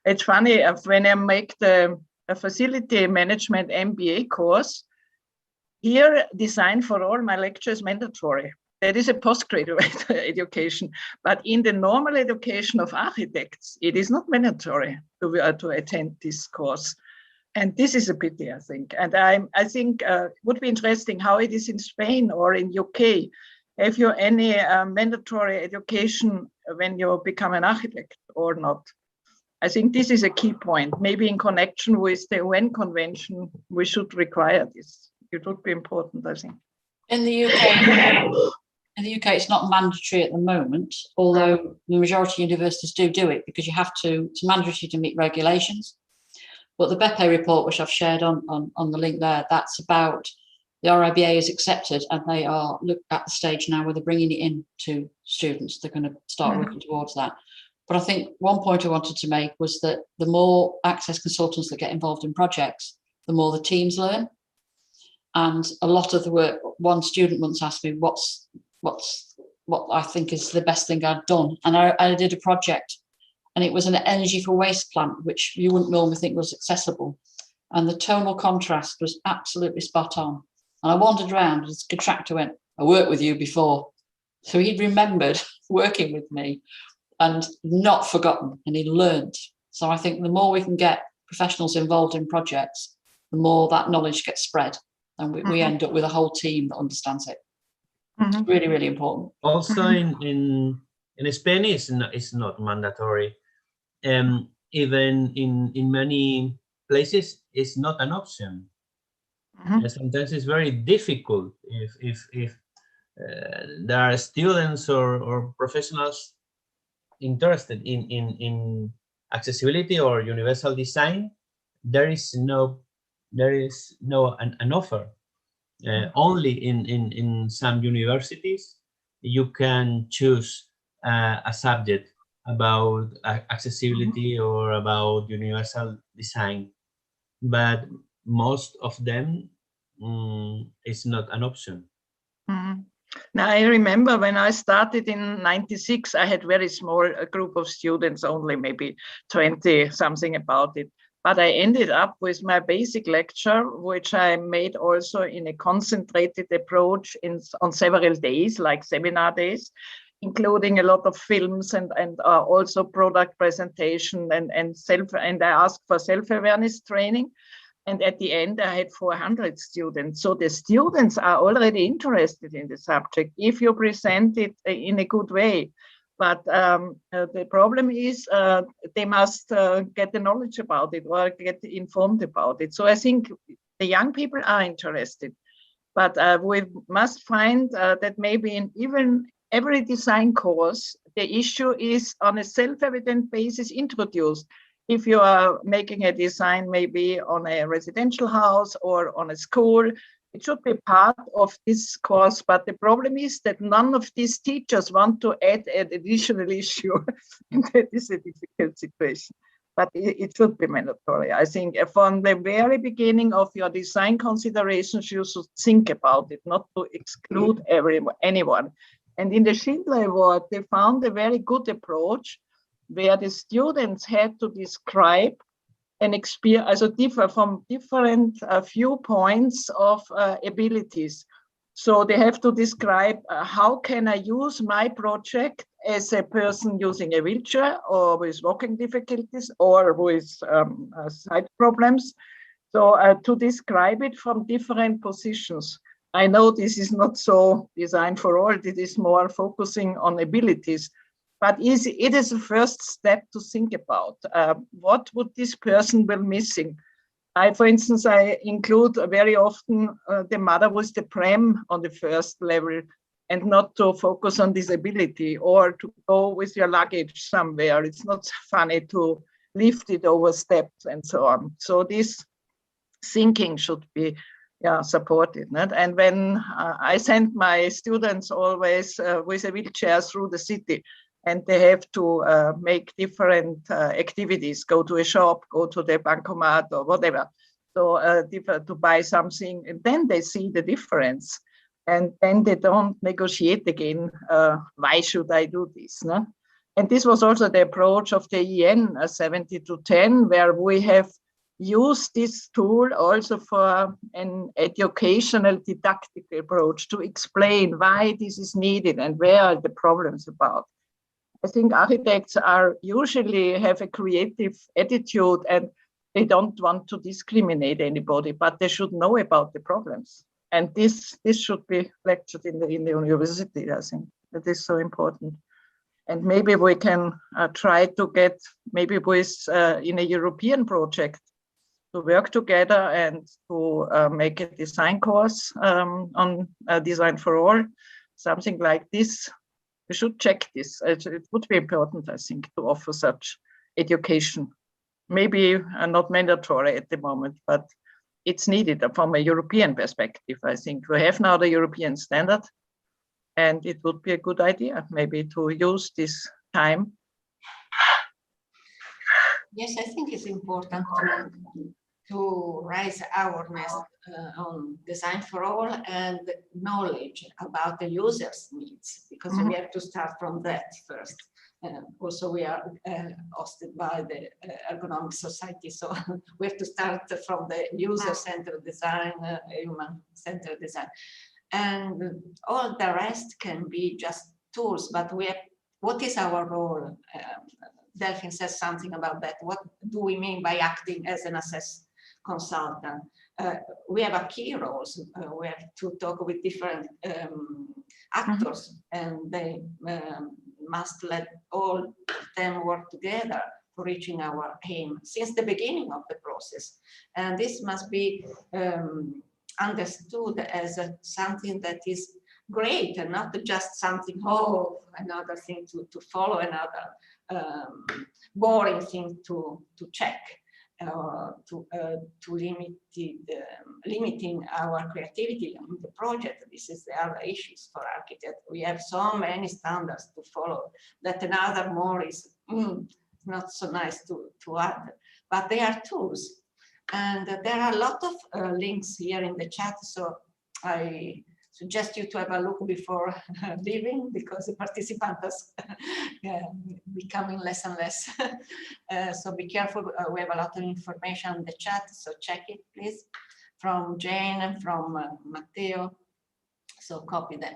It's funny, when I make the facility management MBA course, here design for all my lectures mandatory. That is a postgraduate education, but in the normal education of architects, it is not mandatory to attend this course. And this is a pity, I think. And I think it would be interesting how it is in Spain or in UK. Have you any mandatory education when you become an architect or not? I think this is a key point. Maybe in connection with the UN Convention, we should require this. It would be important, I think. In the UK, it's not mandatory at the moment, although the majority of universities do it, because you have to, it's mandatory to meet regulations. But the BEPE report, which I've shared on the link there, that's about the RIBA is accepted, and they are at the stage now where they're bringing it in to students. They're going to start working towards that. But I think one point I wanted to make was that the more access consultants that get involved in projects, the more the teams learn. And a lot of the work, one student once asked me what I think is the best thing I'd done. And I did a project, and it was an energy for waste plant, which you wouldn't normally think was accessible. And the tonal contrast was absolutely spot on. And I wandered around, and the contractor went, I worked with you before. So he'd remembered working with me and not forgotten, and he learned. So I think the more we can get professionals involved in projects, the more that knowledge gets spread, and we end up with a whole team that understands it. It's really, really important. Also, in Spain, it's not mandatory. Even in many places, it's not an option. Sometimes it's very difficult if there are students or professionals interested in accessibility or universal design. There is no an offer. Only in some universities you can choose a subject about accessibility or about universal design, but most of them it's not an option. Now, I remember when I started in '96, I had very small group of students, only maybe 20 something about it. But I ended up with my basic lecture, which I made also in a concentrated approach on several days, like seminar days, including a lot of films and also product presentation and I asked for self-awareness training. And at the end, I had 400 students. So the students are already interested in the subject if you present it in a good way. But the problem is they must get the knowledge about it or get informed about it. So I think the young people are interested. But we must find that maybe in even every design course, the issue is on a self-evident basis introduced. If you are making a design maybe on a residential house or on a school, it should be part of this course. But the problem is that none of these teachers want to add an additional issue. And that is a difficult situation. But it should be mandatory. I think from the very beginning of your design considerations, you should think about it, not to exclude anyone. And in the Schindler Award, they found a very good approach where the students had to describe an experience, also differ from different viewpoints of abilities. So they have to describe how can I use my project as a person using a wheelchair or with walking difficulties or with side problems. So to describe it from different positions. I know this is not so designed for all, it is more focusing on abilities, but it is a first step to think about. What would this person be missing? For instance, I include very often the mother with the pram on the first level and not to focus on disability or to go with your luggage somewhere. It's not funny to lift it over steps and so on. So this thinking should be supported. Not? And when I send my students always with a wheelchair through the city, and they have to make different activities, go to a shop, go to the bancomat or whatever, so to buy something, and then they see the difference. And then they don't negotiate again, why should I do this? No? And this was also the approach of the EN 70-10, where we have used this tool also for an educational didactic approach to explain why this is needed and where are the problems about. I think architects usually have a creative attitude and they don't want to discriminate anybody, but they should know about the problems. And this should be lectured in the university. I think that is so important. And maybe we can try to get maybe with in a European project to work together and to make a design course on design for all, something like this. We should check this. It would be important, I think, to offer such education. Maybe not mandatory at the moment, but it's needed from a European perspective. I think we have now the European standard, and it would be a good idea maybe to use this time. Yes, I think it's important to raise awareness on design for all and knowledge about the user's needs, because we have to start from that first. Also, we are hosted by the Ergonomics Society, so we have to start from the user-centered design, human-centered design. And all the rest can be just tools, but what is our role? Delphine says something about that. What do we mean by acting as an assess consultant? We have a key roles. We have to talk with different actors, and they must let all of them work together for reaching our aim since the beginning of the process. And this must be understood as something that is great and not just something, another thing to follow, another boring thing to check. To limiting our creativity in the project. This is the other issues for architects. We have so many standards to follow that another more is not so nice to add, but they are tools. And there are a lot of links here in the chat, so I suggest you to have a look before leaving, because the participants are becoming less and less. So be careful. We have a lot of information in the chat, so check it, please. From Jane and from Matteo. So copy them.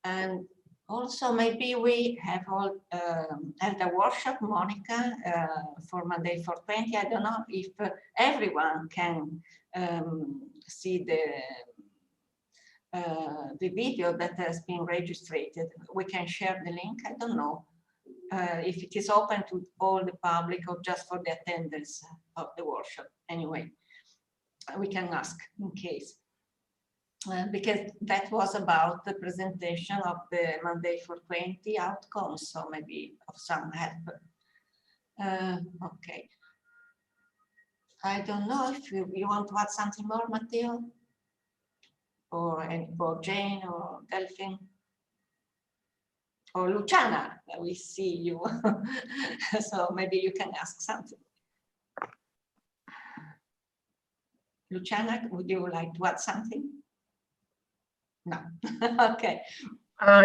And Also, maybe we have all held a workshop, Monica, for Monday 420. I don't know if everyone can see the video that has been registered. We can share the link. I don't know if it is open to all the public or just for the attendance of the workshop. Anyway, we can ask in case. Because that was about the presentation of the Monday 420 outcomes, so maybe of some help. Okay. I don't know if you want to add something more, Matteo, or Jane, or Delphine, or Luciana. We see you, so maybe you can ask something. Luciana, would you like to add something? No. Okay.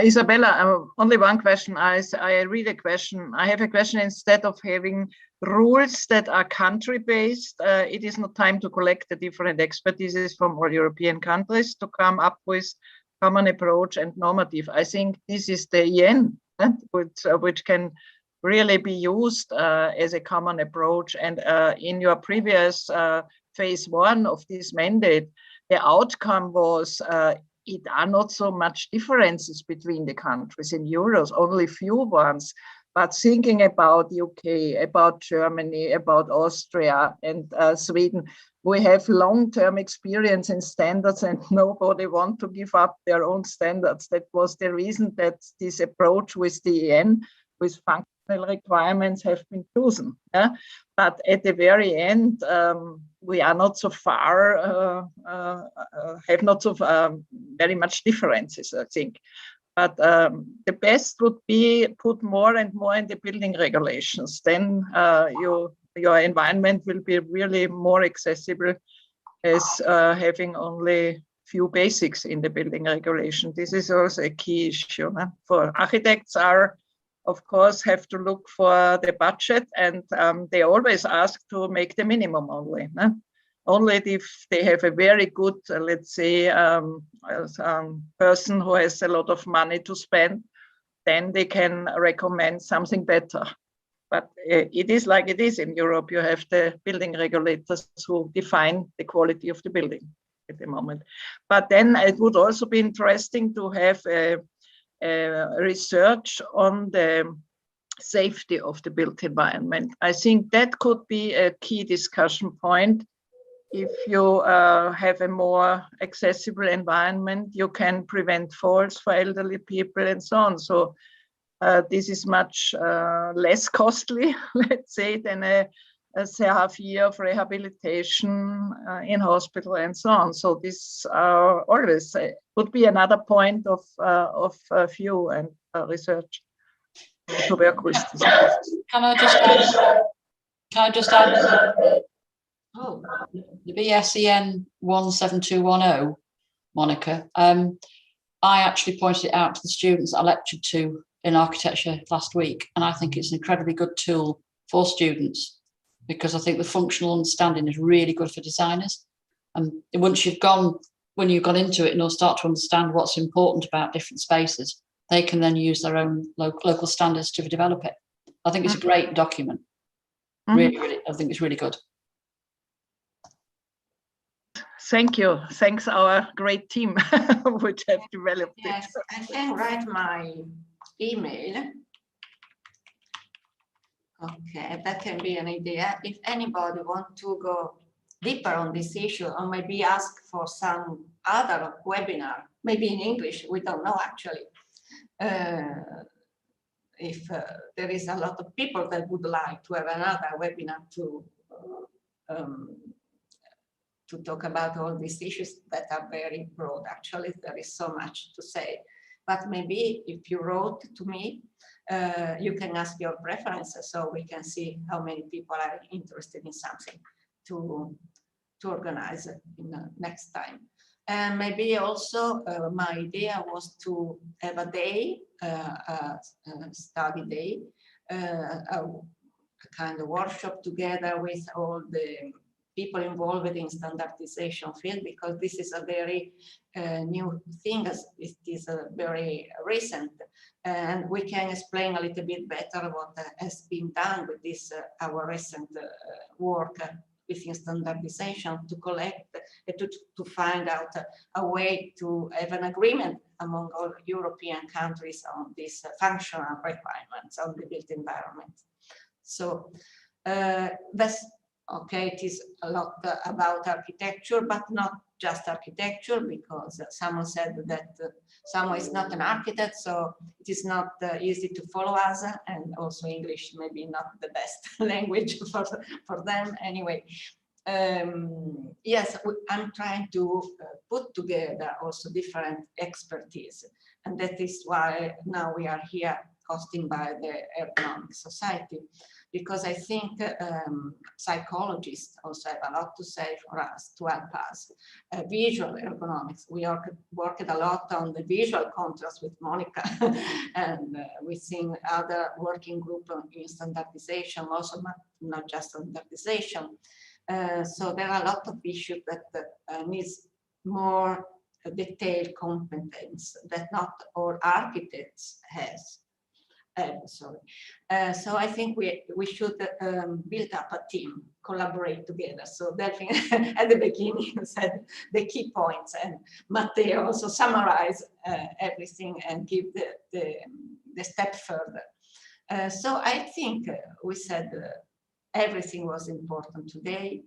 Isabella, only one question. I read a question. I have a question. Instead of having rules that are country-based, it is not time to collect the different expertises from all European countries to come up with common approach and normative. I think this is the EN, which can really be used as a common approach. And in your previous phase 1 of this mandate, the outcome was it are not so much differences between the countries in euros, only few ones. But thinking about UK, about Germany, about Austria and Sweden, we have long-term experience in standards and nobody want to give up their own standards. That was the reason that this approach with the EN, with functional requirements, have been chosen. Yeah? But at the very end, we are not so far, have not so very much differences, I think. But the best would be put more and more in the building regulations. Then your environment will be really more accessible as having only few basics in the building regulation. This is also a key issue. For architects are, of course, have to look for the budget, and they always ask to make the minimum only. Only if they have a very good, let's say, person who has a lot of money to spend, then they can recommend something better. But it is like it is in Europe. You have the building regulators who define the quality of the building at the moment. But then it would also be interesting to have a research on the safety of the built environment. I think that could be a key discussion point. If you have a more accessible environment, you can prevent falls for elderly people and so on. So this is much less costly, let's say, than a half year of rehabilitation in hospital and so on. So this always would be another point of view and research to work with. Can I just add? Oh, the BSEN 17210, Monica. I actually pointed it out to the students I lectured to in architecture last week, and I think it's an incredibly good tool for students because I think the functional understanding is really good for designers. And once you've gone into it and you'll start to understand what's important about different spaces, they can then use their own local standards to develop it. I think it's a great document. Really, I think it's really good. Thank you. Thanks our great team which have developed yes, it. I can write my email. Okay, that can be an idea. If anybody wants to go deeper on this issue or maybe ask for some other webinar, maybe in English, we don't know actually. If there is a lot of people that would like to have another webinar to talk about all these issues that are very broad. Actually, there is so much to say. But maybe if you wrote to me, you can ask your preferences so we can see how many people are interested in something to organize it in the next time. And maybe also my idea was to have a day, a study day, a kind of workshop together with all the people involved in standardization field, because this is a very new thing, as it is very recent, and we can explain a little bit better what has been done with this our recent work within standardization to collect to find out a way to have an agreement among all European countries on these functional requirements of the built environment. So that's okay. It is a lot about architecture, but not just architecture, because someone said that someone is not an architect, so it is not easy to follow us, and also English maybe not the best language for them. Anyway, yes, I'm trying to put together also different expertise, and that is why now we are here hosted by the Ergonomics Society, because I think psychologists also have a lot to say for us, to help us. Visual ergonomics, we worked a lot on the visual contrast with Monica, and we've seen other working group in standardization, also not just standardization. So there are a lot of issues that needs more detailed competence that not all architects has. So I think we should build up a team, collaborate together. So definitely at the beginning said the key points, and Matteo also summarize everything and give the step further. So I think we said everything was important today,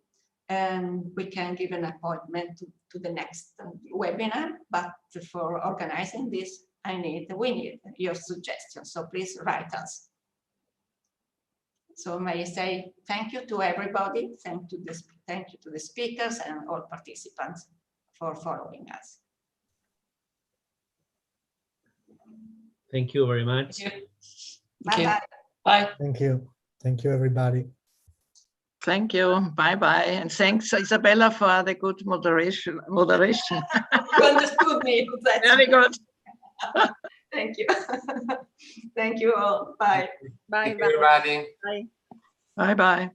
and we can give an appointment to the next webinar, but for organizing this, we need your suggestions, so please write us. So may I say thank you to everybody, thank you to the speakers and all participants for following us. Thank you very much. Bye-bye. Bye. Thank you everybody. Thank you. Bye-bye. And thanks, Isabella, for the good moderation. You understood me. Very good. Thank you. Thank you all. Bye. Bye. Thank you, everybody. Bye. Bye-bye.